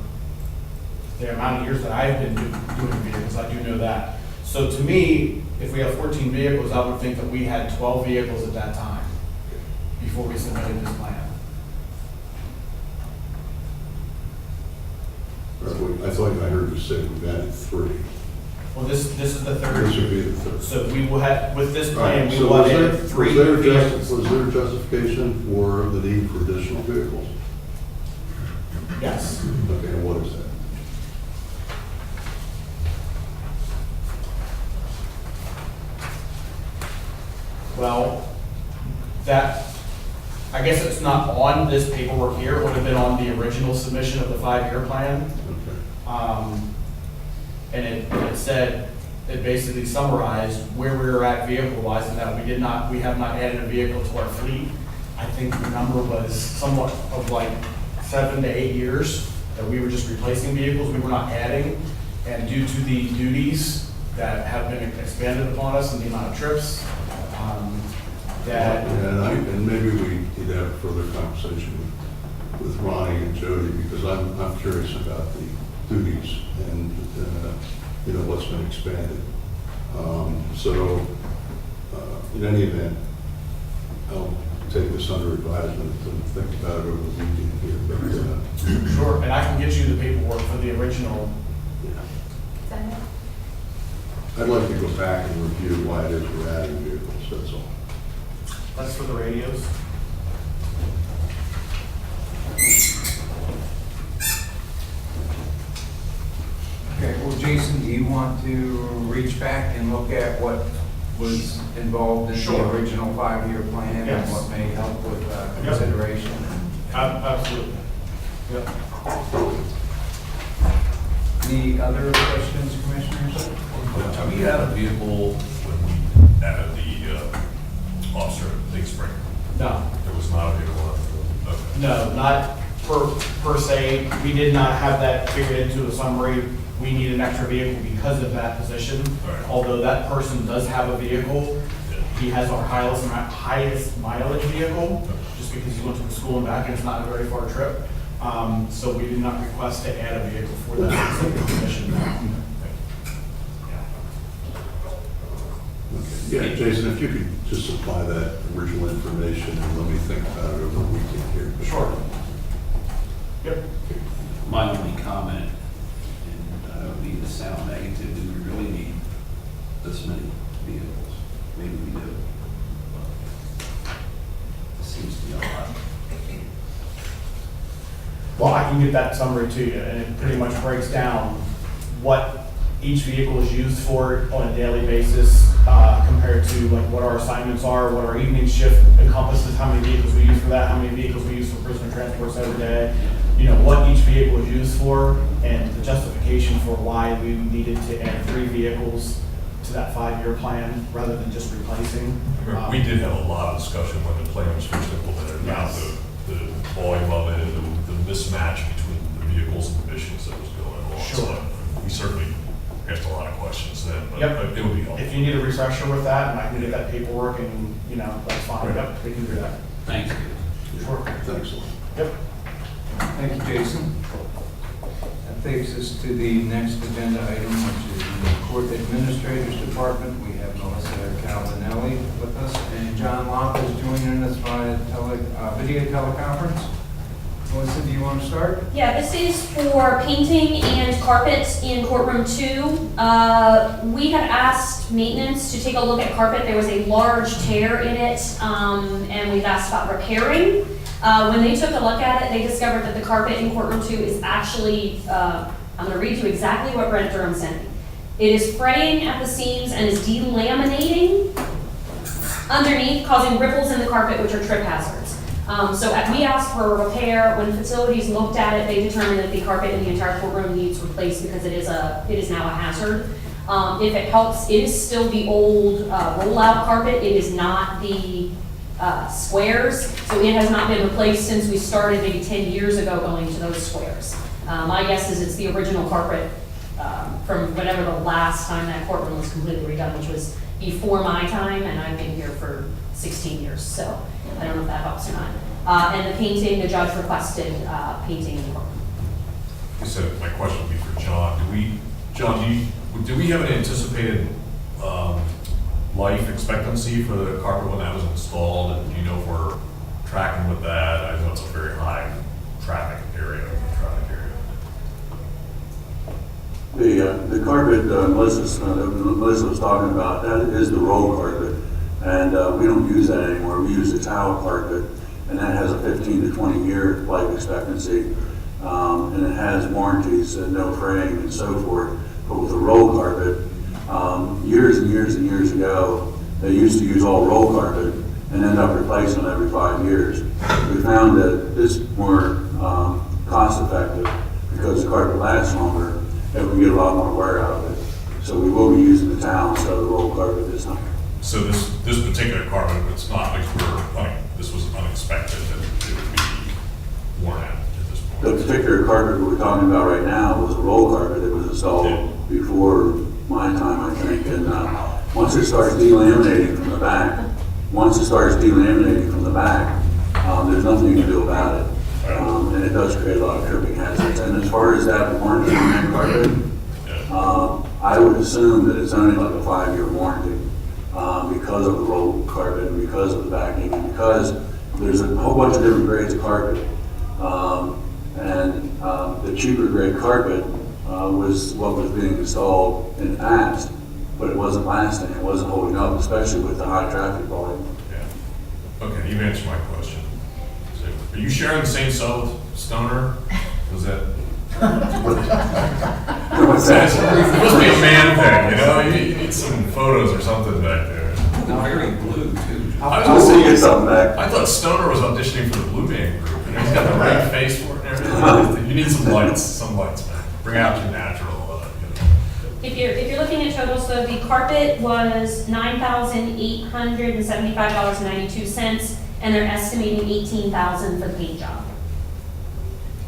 the amount of years that I've been doing vehicles. I do know that. So to me, if we have 14 vehicles, I would think that we had 12 vehicles at that time before we submitted this plan. I thought I heard you say we've added 3. Well, this is the third. This would be the third. So we will have, with this plan, we So will was have there- added 3 Was there vehicles. justification for the need for additional vehicles? Yes. Okay, and what is that? Well, that, I guess it's not on this paperwork here. It would have been on the original submission of the 5-year plan. Okay. And it said, it basically summarized where we were at vehicle-wise, and that we have not added a vehicle to our fleet. I think the number was somewhat of like 7 to 8 years that we were just replacing vehicles, we were not adding. And due to the duties that have been expanded upon us and the amount of trips, that. And maybe we need to have further conversation with Ronnie and Jody, because I'm curious about the duties and, what's been expanded. In any event, I'll take this under advisement and think about it over the weekend here. But, Sure, and I can get you the paperwork for the original. I'd like to go back and review why it is we're adding vehicles, that's all. That's for the radios. Okay, well, Jason, do you want to reach back and look at what was involved in the Sure. original 5-year plan? Yes. And what may help with consideration? Absolutely. Yep. Any other questions, commissioners? Have we had a vehicle when we added the officer at Big Spring? No, There was not a vehicle. Okay. no, not per se. We did not have that figured into the summary. We need an extra vehicle because of that position. Right. Although that person does have a vehicle, he has our highest mileage vehicle, just because he went to the school and back and it's not a very far trip. So we did not request to add a vehicle for that specific position. Yeah, Jason, if you could just supply that original information and let me think about it over the weekend here. Sure. Yep. My only comment, and I don't mean to sound negative, do we really need this many vehicles? Maybe we do. It seems to be a lot. Well, I can get that summary to you, and it pretty much breaks down what each vehicle is used for on a daily basis, compared to like what our assignments are, what our evening shift encompasses, how many vehicles we use for that, how many vehicles we use for prisoner transports every day. what each vehicle is used for and the justification for why we needed to add 3 vehicles to that 5-year plan rather than just replacing. We did have a lot of discussion when the plan was first implemented about Yes. the volume of it and the mismatch between the vehicles and the missions that was going on. Sure. So we certainly asked a lot of questions then, but Yep. it would be helpful. If you need a refresher with that, and I can get that paperwork and, that's fine. Right. Yep, we can do that. Thanks. Sure. Thanks a lot. Yep. Thank you, Jason. That takes us to the next agenda item, which is the Court Administrator's Department. We have Melissa Calvinelli with us, and John Locke is joining us via video teleconference. Melissa, do you want to start? Yeah, this is for painting and carpet in courtroom 2. We had asked maintenance to take a look at carpet. There was a large tear in it, and we've asked about repairing. When they took a look at it, they discovered that the carpet in courtroom 2 is actually, I'm going to read you exactly what Brent Durham sent me. It is fraying at the seams and is delaminating underneath, causing ripples in the carpet, which are trip hazards. We asked for a repair. When facilities looked at it, they determined that the carpet in the entire courtroom needs replaced because it is now a hazard. If it helps, it is still the old rollout carpet. It is not the squares, so it has not been replaced since we started maybe 10 years ago going to those squares. My guess is it's the original carpet from whenever the last time that courtroom was completely redone, which was before my time, and I've been here for 16 years, so I don't know if that helps or not. And the painting, the judge requested painting in the courtroom. I said, my question would be for John. Do we have an anticipated life expectancy for the carpet when that was installed? And do you know if we're tracking with that? I know it's a very high traffic area. The carpet Melissa was talking about, that is the roll carpet. And we don't use that anymore. We use the towel carpet, and that has a 15 to 20 year life expectancy. And it has warranties and no fraying and so forth. But with the roll carpet, years and years and years ago, they used to use all roll carpet and end up replacing them every 5 years. We found that it's more cost effective because the carpet lasts longer and we get a lot more wear out of it. So we will be using the towel instead of the roll carpet this time. So this particular carpet, it's not like this was unexpected that it would be worn out at this point. The particular carpet we're talking about right now was a roll carpet that was installed before my time, I think. And once it starts delaminating from the back, there's nothing you can do about it. And it does create a lot of tripping hazards. And as far as that warranty on that carpet, I would assume that it's only like a 5-year warranty because of the roll carpet and because of the backing and because there's a whole bunch of different grades of carpet. The cheaper grade carpet was what was being installed in the past, but it wasn't lasting, it wasn't holding up, especially with the high traffic volume. Yeah. Okay, you've answered my question. So, are you sharing the same cell with Stoner? Was that? What's that? It must be a man thing, you need some photos or something back there. Now wearing blue too. I was I gonna will say, get something back. I thought Stoner was auditioning for the Blue Band group, and he's got the right face for it and everything. You need some lights, man. Bring out your natural, If you're looking at totals, so the carpet was $9,875.92, and they're estimating $18,000 for the paint job,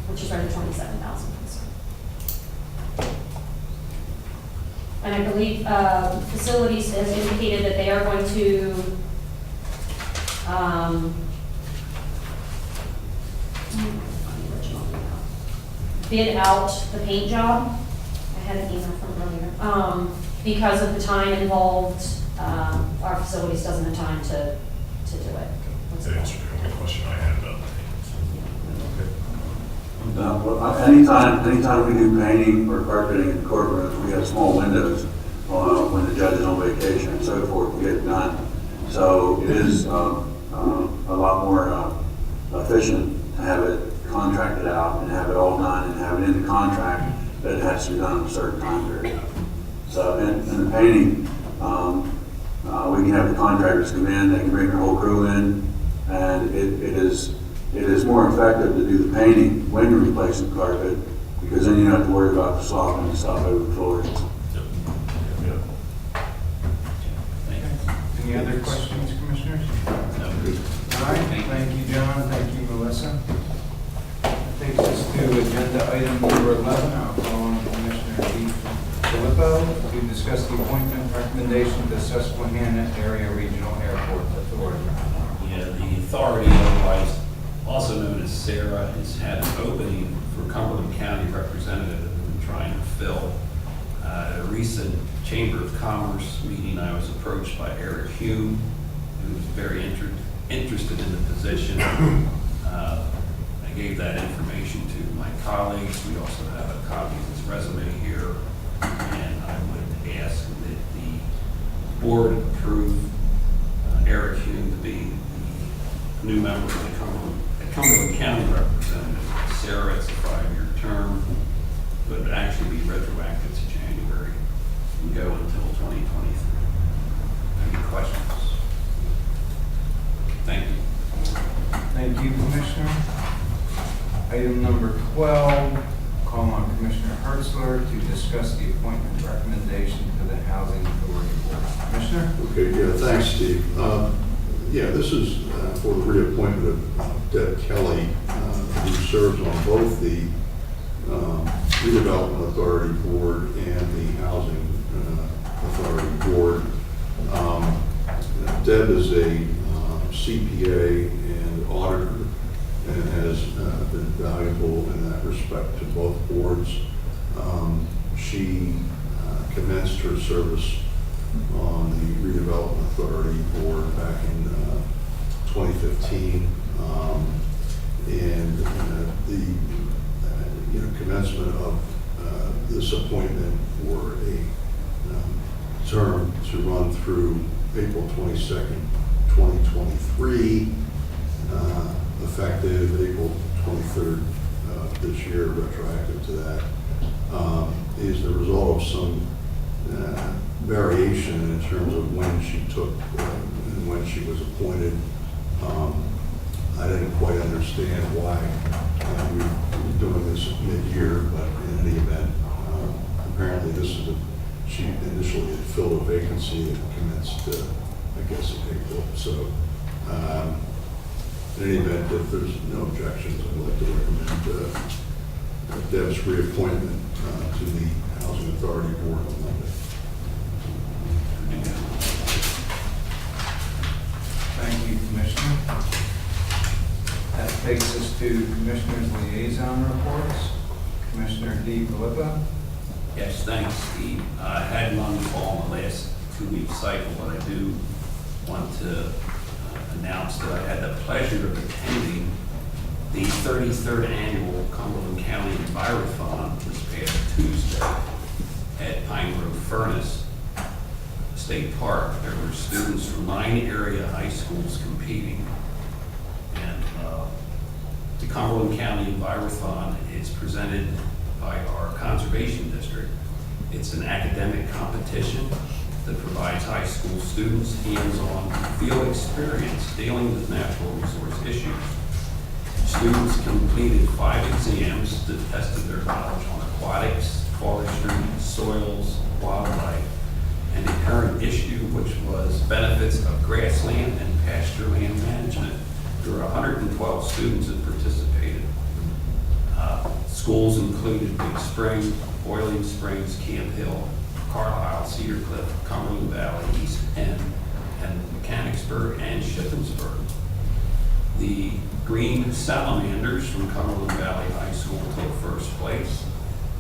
which is right at $27,000. And I believe facilities has indicated that they are going to bid out the paint job. I had an email from earlier. Because of the time involved, our facilities doesn't have time to do it. That answered the only question I had about Anytime we do painting or carpeting in courtrooms, we have small windows when the judge is on vacation and so forth to get it done. So it is a lot more efficient to have it contracted out and have it all done and have it in the contract that it has to be done in a certain time period. So in the painting, we can have the contractors come in, they can bring their whole crew in, and it is it is more effective to do the painting when you're replacing carpet, because then you don't have to worry about the softening and stuff over the floors. Any other questions, Commissioners? All right, thank you, John, thank you, Melissa. That takes us to agenda item number 11. I'll call on Commissioner Filippo to discuss the appointment recommendation to Susquehanna Area Regional Airport Authority. Yeah, the authority, otherwise also known as SARA, has had an opening for Cumberland County representative that we've been trying to fill. At a recent Chamber of Commerce meeting, I was approached by Eric Hume, who was very interested in the position. I gave that information to my colleagues. We also have a copy of his resume here, and I would ask that the board approve Eric Hume to be the new member of the Cumberland County representative. Sarah, it's a 5-year term, but it would actually be retroactive to January and go until 2023. Any questions? Thank you. Thank you, Commissioner. Item number 12, call on Commissioner Hertzler to discuss the appointment recommendation to the Housing Authority Board. Commissioner? Okay, yeah, thanks, Steve. Yeah, this is for the reappointment of Deb Kelly, who serves on both the Redevelopment Authority Board and the Housing Authority Board. Deb is a CPA and auditor and has been valuable in that respect to both boards. She commenced her service on the Redevelopment Authority Board back in 2015, and the commencement of this appointment for a term to run through April 22nd, 2023, effective April 23rd this year, retroactive to that, is the result of some variation in terms of when she took and when she was appointed. I didn't quite understand why we were doing this mid-year, but in any event, apparently she initially had filled a vacancy that commenced, I guess, in April. So, in any event, if there's no objections, I'd like to recommend Deb's reappointment to the Housing Authority Board on Monday. Thank you, Commissioner. That takes us to Commissioners' Liaison Reports. Commissioner Filippo. Yes, thanks, Steve. I hadn't on the call in the last 2-week cycle, but I do want to announce that I had the pleasure of attending the 33rd Annual Cumberland County Envirothon this past Tuesday at Pine Grove Furnace State Park. There were students from 9 area high schools competing, and the Cumberland County Envirothon is presented by our Conservation District. It's an academic competition that provides high school students hands-on field experience dealing with natural resource issues. Students completed 5 exams that tested their knowledge on aquatics, forestry, soils, wildlife, and a current issue, which was benefits of grassland and pasture land management. There were 112 students that participated. Schools included Big Spring, Boiling Springs, Camp Hill, Carlisle, Cedar Cliff, Cumberland Valley, East Penn, and Mechanicsburg and Shippensburg. The Green Salamanders from Cumberland Valley High School took first place.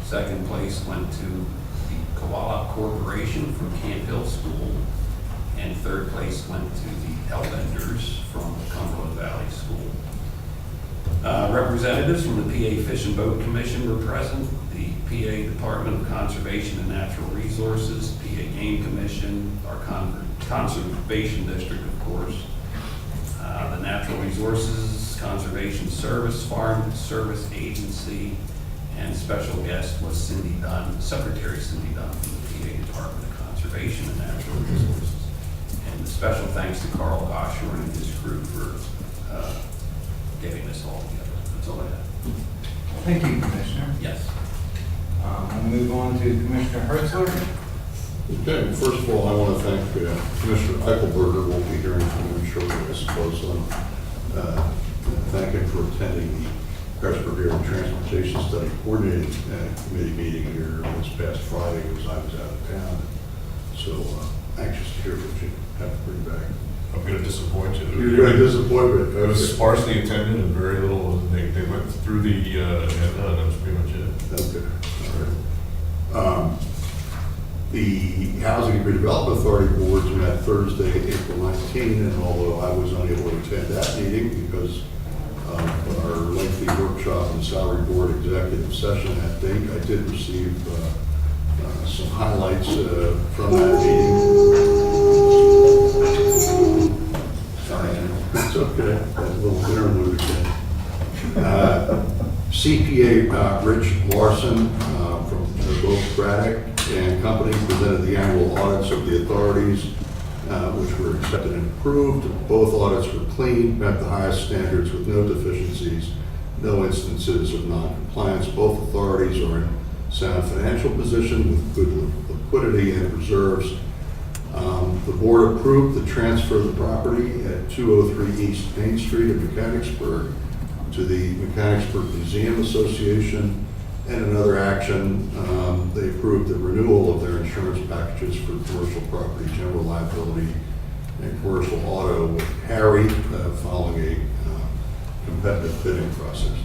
Second place went to the Koala Corporation from Camp Hill School, and third place went to the Hellbenders from Cumberland Valley School. Representatives from the PA Fish and Boat Commission were present, the PA Department of Conservation and Natural Resources, PA Game Commission, our Conservation District, of course, the Natural Resources Conservation Service, Farm Service Agency, and special guest was Cindy Dunn, Secretary Cindy Dunn from the PA Department of Conservation and Natural Resources. And special thanks to Carl Goshorn and his crew for getting this all together. That's all I have. Thank you, Commissioner. Yes. We'll move on to Commissioner Hertzler. Okay, first of all, I want to thank Commissioner Eichelberger. We'll be hearing from him shortly, I suppose. Thank him for attending the Harrisburg Area Transportation Study Coordinating Committee meeting here this past Friday as I was out of town. So anxious to hear what you have to bring back. I'm going to disappoint you. You're going to disappoint me. It was sparsely attended and very little, they went through the agenda, and that was pretty much it. Okay, all right. The Housing and Redevelopment Authority boards met Thursday, April 19, and although I was unable to attend that meeting because of our lengthy workshop and salary board executive session that date, I did receive some highlights from that meeting. Sorry, it's okay. That's a little interlude again. CPA Rich Larson from both Braddock and Company presented the annual audits of the authorities, which were accepted and approved. Both audits were clean, met the highest standards with no deficiencies, no instances of non-compliance. Both authorities are in sound financial position with good liquidity and reserves. The board approved the transfer of the property at 203 East Main Street in Mechanicsburg to the Mechanicsburg Museum Association. And another action, they approved the renewal of their insurance packages for commercial property, general liability, and commercial auto with Harry following a competitive bidding process.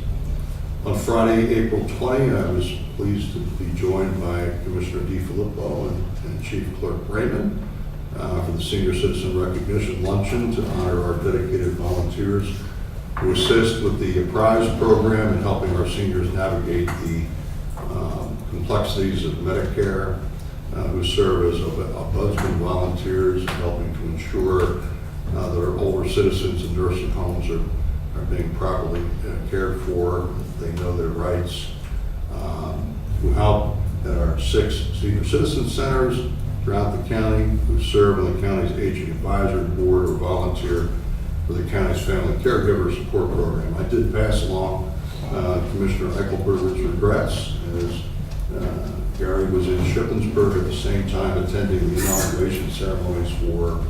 On Friday, April 20, I was pleased to be joined by Commissioner DiFilippo and Chief Clerk Raymond for the Senior Citizen Recognition Luncheon to honor our dedicated volunteers who assist with the prize program and helping our seniors navigate the complexities of Medicare, who serve as ombudsman volunteers, helping to ensure that our older citizens in nursing homes are being properly cared for, they know their rights, who help at our 6 senior citizen centers throughout the county, who serve on the county's aging advisory board or volunteer for the county's family caregiver support program. I did pass along Commissioner Eichelberger's regrets as Gary was in Shippensburg at the same time attending the inauguration ceremonies for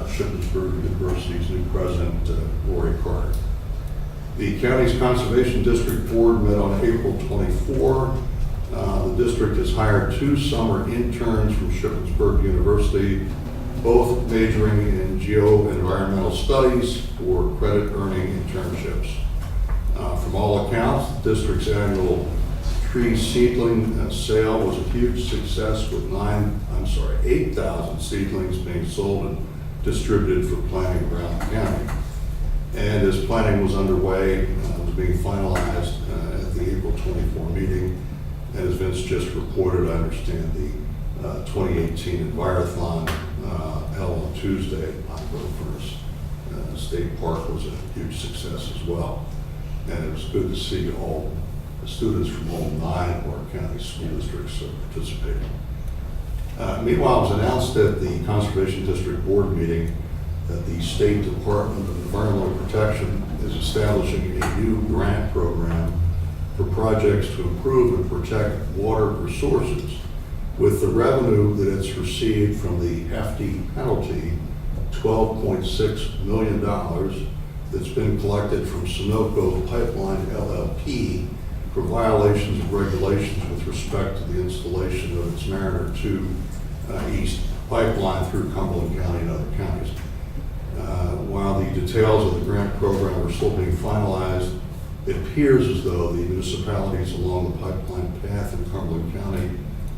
Shippensburg University's new president, Lori Carter. The county's Conservation District Board met on April 24. The district has hired 2 summer interns from Shippensburg University, both majoring in geo-environmental studies for credit-earning internships. From all accounts, the district's annual tree seedling sale was a huge success with 8,000 seedlings being sold and distributed for planting around the county. And as planning was underway, it was being finalized at the April 24 meeting. And as Vince just reported, I understand the 2018 Envirothon held on Tuesday at Pine Grove Furnace State Park was a huge success as well. And it was good to see all the students from all 9 of our county school districts participating. Meanwhile, it was announced at the Conservation District Board meeting that the State Department of Environmental Protection is establishing a new grant program for projects to improve and protect water resources with the revenue that it's received from the hefty penalty, $12.6 million, that's been collected from Sunoco Pipeline LLP for violations of regulations with respect to the installation of its Mariner 2 East pipeline through Cumberland County and other counties. While the details of the grant program are still being finalized, it appears as though the municipalities along the pipeline path in Cumberland County,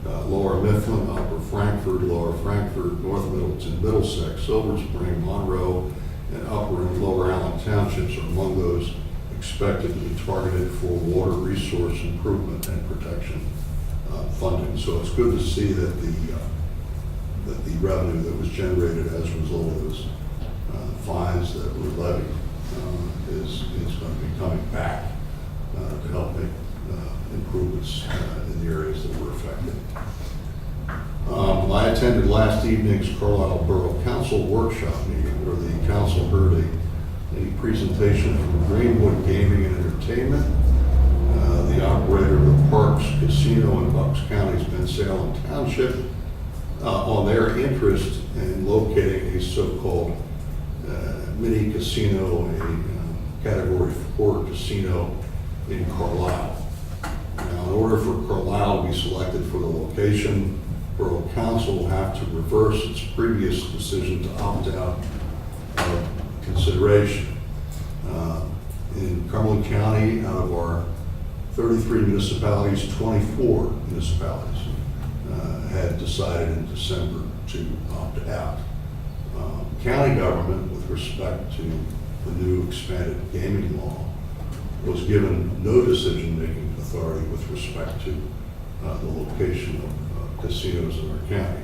Lower Mifflin, Upper Frankfort, Lower Frankfort, North Middleton, Middlesex, Silver Spring, Monroe, and Upper and Lower Allen Townships are among those expected to be targeted for water resource improvement and protection funding. So it's good to see that the revenue that was generated as a result of those fines that were levied is going to be coming back to help make improvements in the areas that were affected. I attended last evening's Carlisle Borough Council workshop meeting where the council heard a a presentation from Greenwood Gaming and Entertainment, the operator of the Parks Casino in Bucks County, Salem Township, on their interest in locating a so-called mini casino, a Category 4 casino in Carlisle. Now, in order for Carlisle to be selected for the location, Borough Council will have to reverse its previous decision to opt out of consideration. In Cumberland County, out of our 33 municipalities, 24 municipalities had decided in December to opt out. County government, with respect to the new expanded gaming law, was given no decision-making authority with respect to the location of casinos in our county.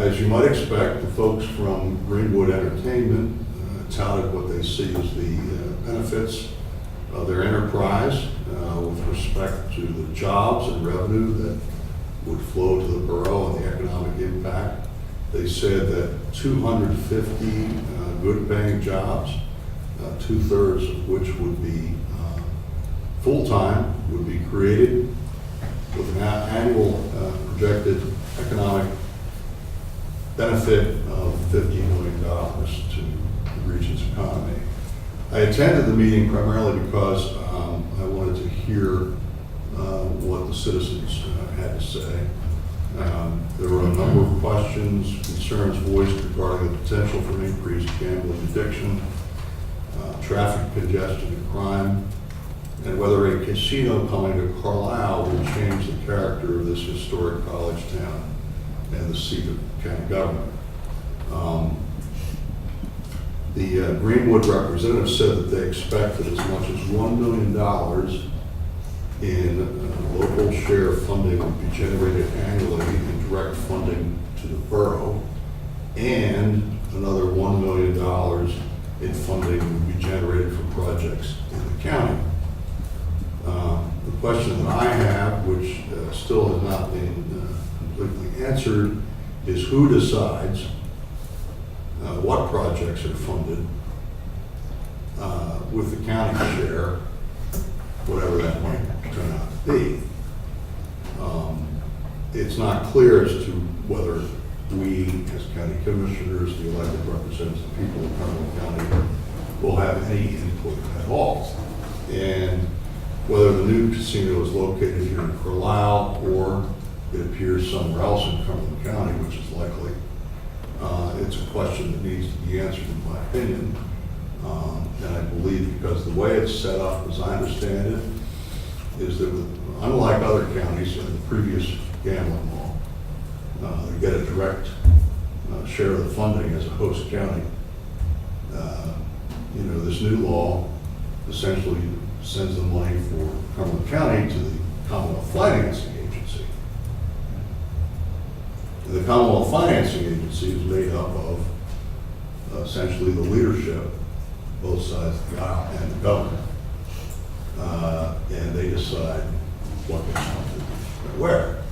As you might expect, the folks from Greenwood Entertainment touted what they see as the benefits of their enterprise with respect to the jobs and revenue that would flow to the borough and the economic impact. They said that 250 good-paying jobs, 2/3 of which would be full-time, would be created with an annual projected economic benefit of $50 million to the region's economy. I attended the meeting primarily because I wanted to hear what the citizens had to say. There were a number of questions, concerns voiced regarding the potential for increased gambling addiction, traffic congestion and crime, and whether a casino coming to Carlisle will change the character of this historic college town and the seat of county government. The Greenwood representative said that they expected as much as $1 million in local share funding would be generated annually in direct funding to the borough, and another $1 million in funding would be generated from projects in the county. The question that I have, which still has not been completely answered, is who decides what projects are funded with the county share, whatever that might turn out to be. It's not clear as to whether we, as county commissioners, the elected representatives of the people of Cumberland County, will have any input at all. And whether the new casino is located here in Carlisle or it appears somewhere else in Cumberland County, which is likely, it's a question that needs to be answered, in my opinion. And I believe because the way it's set up, as I understand it, is that unlike other counties in the previous gambling law, they get a direct share of the funding as a host county. This new law essentially sends the money for Cumberland County to the Commonwealth Financing Agency. The Commonwealth Financing Agency is made up of essentially the leadership, both sides of the aisle, and the government. And they decide what gets funded and where.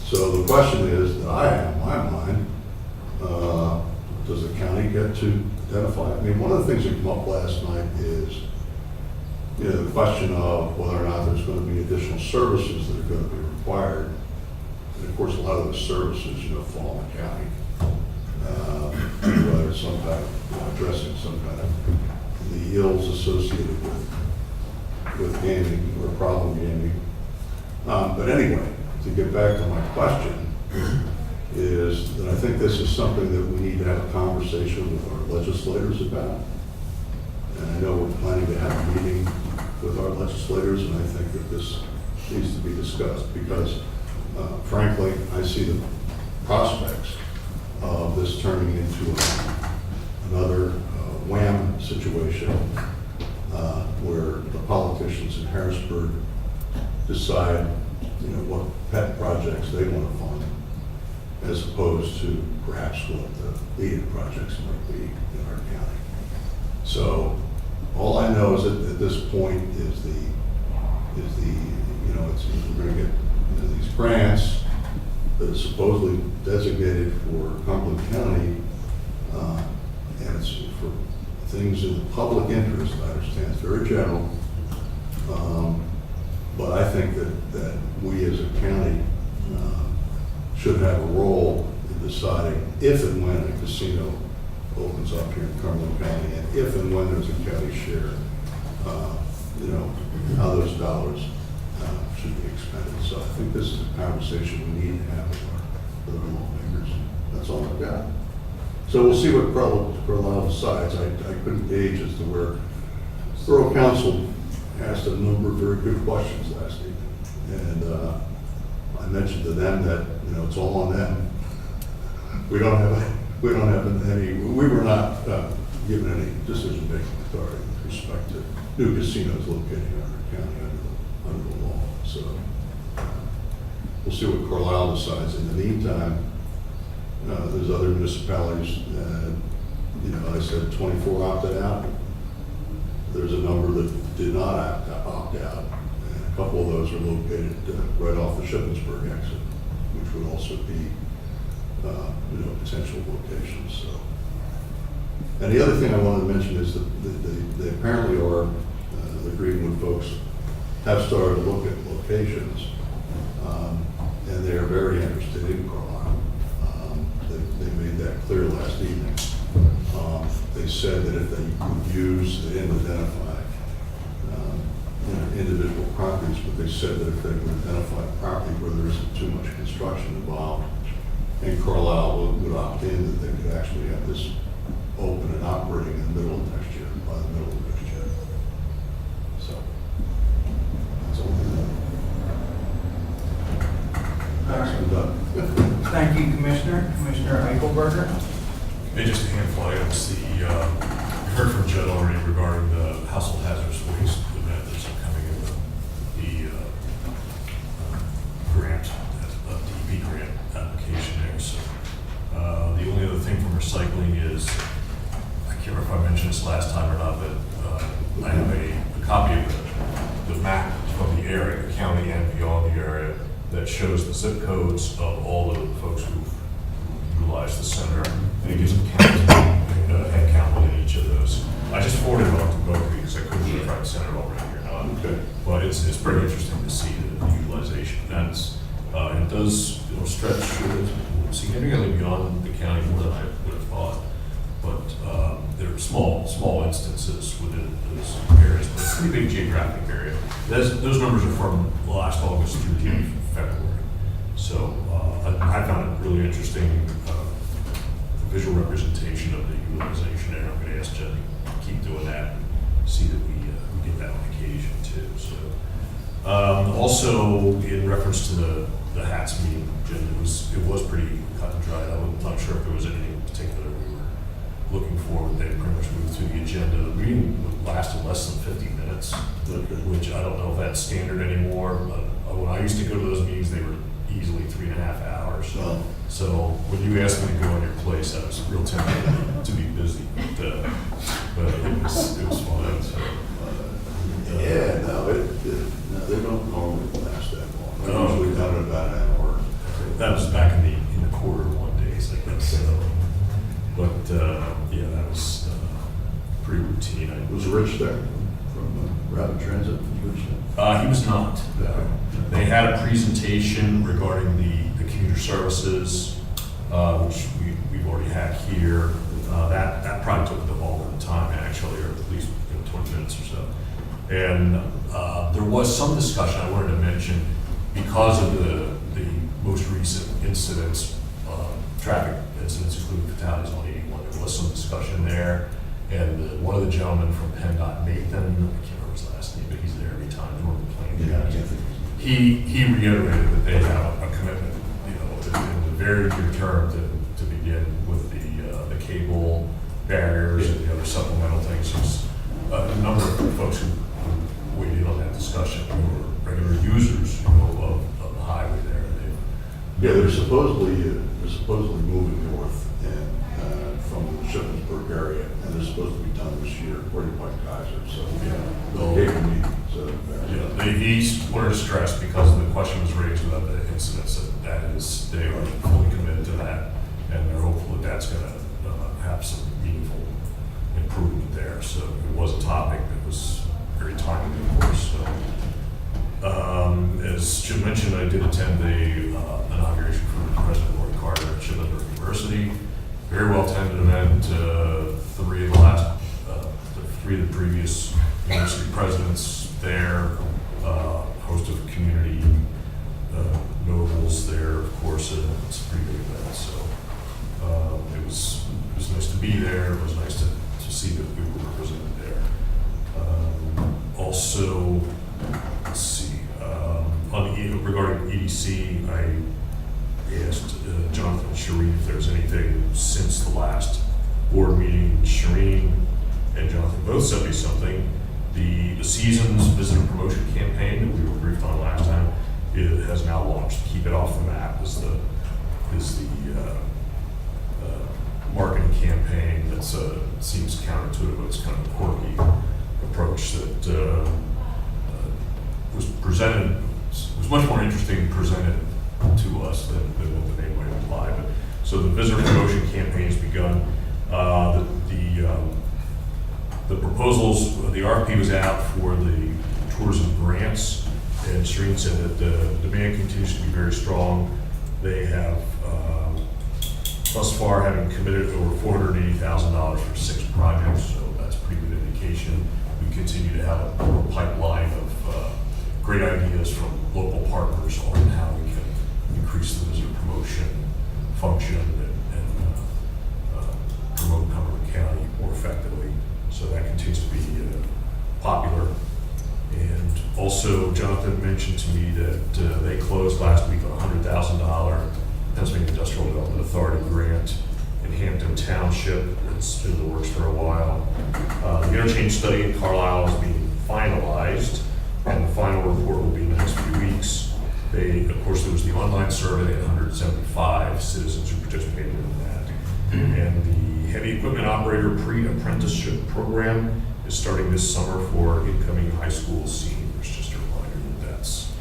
So the question is that I have in my mind, does the county get to identify? I mean, one of the things that came up last night is, the question of whether or not there's going to be additional services that are going to be required. And of course, a lot of those services, fall in the county. Whether it's some kind of, addressing some kind of the ills associated with gaming or problem gaming. But anyway, to get back to my question, is that I think this is something that we need to have a conversation with our legislators about. And I know we're planning to have a meeting with our legislators, and I think that this needs to be discussed because, frankly, I see the prospects of this turning into another wham situation where the politicians in Harrisburg decide, what pet projects they want to fund, as opposed to perhaps what the needed projects might be in our county. So all I know is that at this point is we're going to get these grants that are supposedly designated for Cumberland County, and it's it's for things in the public interest. I understand it's very general. But I think that we as a county should have a role in deciding if and when a casino opens up here in Cumberland County, and if and when there's a county share, how those dollars should be expended. So I think this is a conversation we need to have with our lawmakers. That's all I've got. So we'll see what Carlisle decides. I couldn't gauge as to where Borough Council asked a number of very good questions last evening. And I mentioned to them that, it's all on them. We don't have any, we were not given any decision-making authority with respect to new casinos located in our county under the law. So we'll see what Carlisle decides. In the meantime, there's other municipalities, I said 24 opted out. There's a number that did not opt out. And a couple of those are located right off the Shippensburg exit, which would also be, potential locations. So, and the other thing I wanted to mention is that they apparently are, the Greenwood folks have started to look at locations, and they are very interested in Carlisle. They made that clear last evening. They said that if they would identify individual properties, but they said that if they would identify a property where there isn't too much construction involved, and Carlisle would opt in, that they could actually have this open and operating in the middle of next year, by the middle of next year. So, that's all we have. Thank you, Commissioner. Commissioner Eichelberger. Maybe just a handful of items. We heard from Judd already regarding the household hazardous waste event that's coming in the grant, DEP grant application there. So the only other thing from recycling is, I can't remember if I mentioned this last time or not, but I have a copy of the map from the area, the county and beyond the area, that shows the zip codes of all the folks who've utilized the center, and it gives them head count within each of those. I just forwarded it on to both because I couldn't get right center already or not. Okay. But it's pretty interesting to see the utilization. It does stretch significantly beyond the county more than I would have thought. But there are small instances within those areas, but it's a pretty big geographic area. Those numbers are from last August through the end of February. So I found it really interesting, visual representation of the utilization there. I'm going to ask Jen to keep doing that, see that we get that on occasion too. So also in reference to the HATS meeting, Jen, it was pretty cut and dried. I'm not sure if there was anything in particular we were looking for. They pretty much moved through the agenda. The meeting lasted less than 50 minutes, which I don't know if that's standard anymore. When I used to go to those meetings, they were easily 3.5 hours. So when you asked me to go on your place, I was real tempted to be busy, but it was fun. So, They don't normally last that long. They're usually done in about an hour. That was back in the quarter one days, I guess. But that was pretty routine. Was Rich there from Rapid Transit? Was Rich there? He was not. They had a presentation regarding the commuter services, which we've already had here. That probably took the bulk of the time, actually, or at least 20 minutes or so. And there was some discussion I wanted to mention because of the most recent incidents, traffic incidents, including fatalities on 81. There was some discussion there. And one of the gentlemen from PennDOT, Nathan, I can't remember his last name, but he's there every time. He reiterated that they have a commitment, in the very near term to begin with the cable barriers and the other supplemental things. There's a number of folks who weighed in on that discussion who are regular users of the highway there. They're supposedly moving north and from the Shippensburg area, and they're supposed to be done this year, according to Mike Kaiser. So they'll take a meeting. So he wanted to stress, because the question was raised about the incidents, that is, they are fully committed to that, and they're hopeful that that's going to have some meaningful very well attended event. Three of the previous university presidents there, host of community notables there, of course. It's a pretty big event, so it was nice to be there. It was nice to see that we were represented there. Also, let's see, regarding EDC, I asked Jonathan and Shireen if there's anything since the last board meeting. Shireen and Jonathan both sent me something. The season's visitor promotion campaign that we were briefed on last time, it has now launched. Keep It Off the Map is the marketing campaign that seems counterintuitive, but it's kind of a quirky approach that was presented, was much more interesting presented to us than what the name might imply. But so the visitor promotion campaign has begun. The proposals, the RFP was out for the tourism grants, and Shireen said that the demand continues to be very strong. They have thus far having committed over $480,000 for 6 projects, so that's a pretty good indication. We continue to have a pipeline of great ideas from local partners on how we can increase the visitor promotion function and promote Cumberland County more effectively. So that continues to be popular. And also, Jonathan mentioned to me that they closed last week on a $100,000 Pennsylvania Industrial Development Authority grant in Hampton Township. It's been in the works for a while. The interchange study in Carlisle is being finalized, and the final report will be in the next few weeks. Of course, there was the online survey at 175 citizens who participated in that. And the heavy equipment operator pre-apprenticeship program is starting this summer for incoming high school seniors. Just a reminder that that's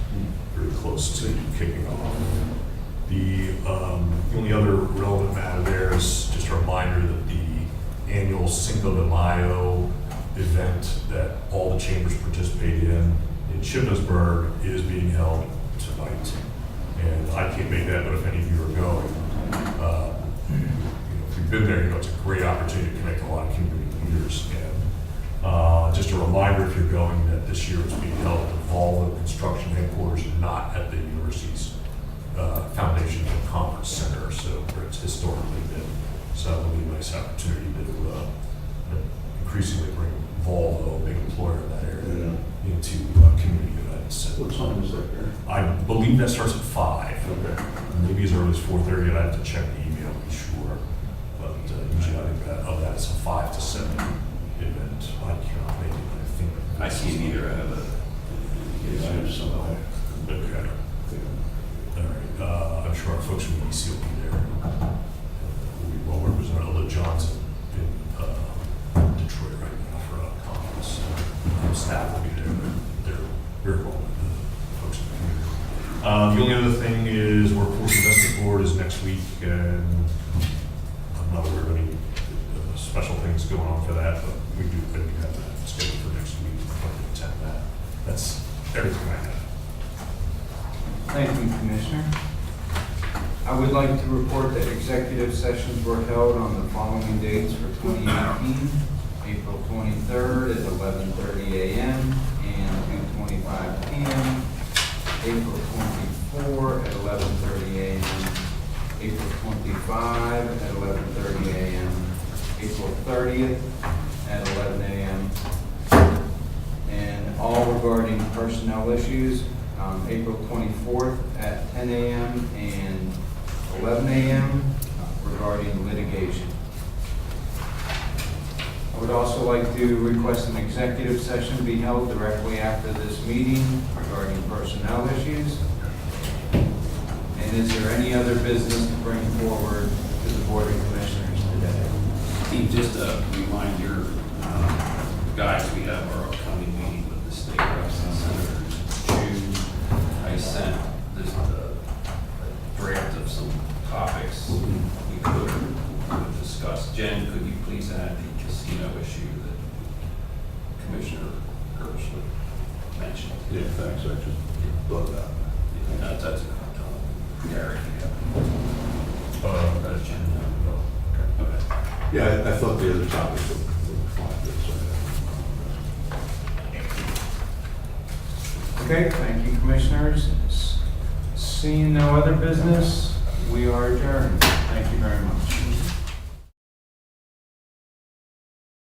very close to kicking off. The only other relevant matter there is just a reminder that the annual Cinco de Mayo event that all the chambers participate in Shippensburg is being held tonight. And I can't make that, but if any of you are going, if you've been there, it's a great opportunity to connect a lot of community leaders. And just a reminder, if you're going, that this year it's being held at the Volvo Construction Headquarters, not at the university's Foundation and Conference Center, so where it's historically been. So it'll be a nice opportunity to increasingly bring Volvo, a big employer in that area, into community events. What time is that, Gary? I believe that starts at 5. Okay. Maybe as early as 4:30. I'd have to check the email to be sure. But usually I think of that it's a 5 to 7 event. I cannot make it. I think I can't either. I have a Okay. All right. I'm sure our folks from EDC will be there. We'll be well represented. Although John's in Detroit right now for a conference. Staff will be there. They're very well with the folks in the community. The only other thing is Workforce Investment Board is next week, and I'm not aware of any special things going on for that, but we do have that scheduled for next week. I'd like to attend that. That's everything I have. Thank you, Commissioner. I would like to report that executive sessions were held on the following dates for 2018. April 23rd at 11:30 a.m. and 2:25 p.m. April 24 at 11:30 a.m. April 25 at 11:30 a.m. April 30th at 11 a.m. And all regarding personnel issues, April 24th at 10 a.m. and 11 a.m. Regarding litigation. I would also like to request an executive session be held directly after this meeting regarding personnel issues. And is there any other business to bring forward to the Board of Commissioners today? Steve, just a reminder, guys, we have our upcoming meeting with the state reps and senators in June. I sent this draft of some topics we could discuss. Jen, could you please add the casino issue that Commissioner Gershman mentioned? Yeah, thanks. I just thought that. That's a Gary. Jen. Okay. Yeah, I thought the other topics were fine. Okay, thank you, commissioners. Seeing no other business, we are adjourned. Thank you very much.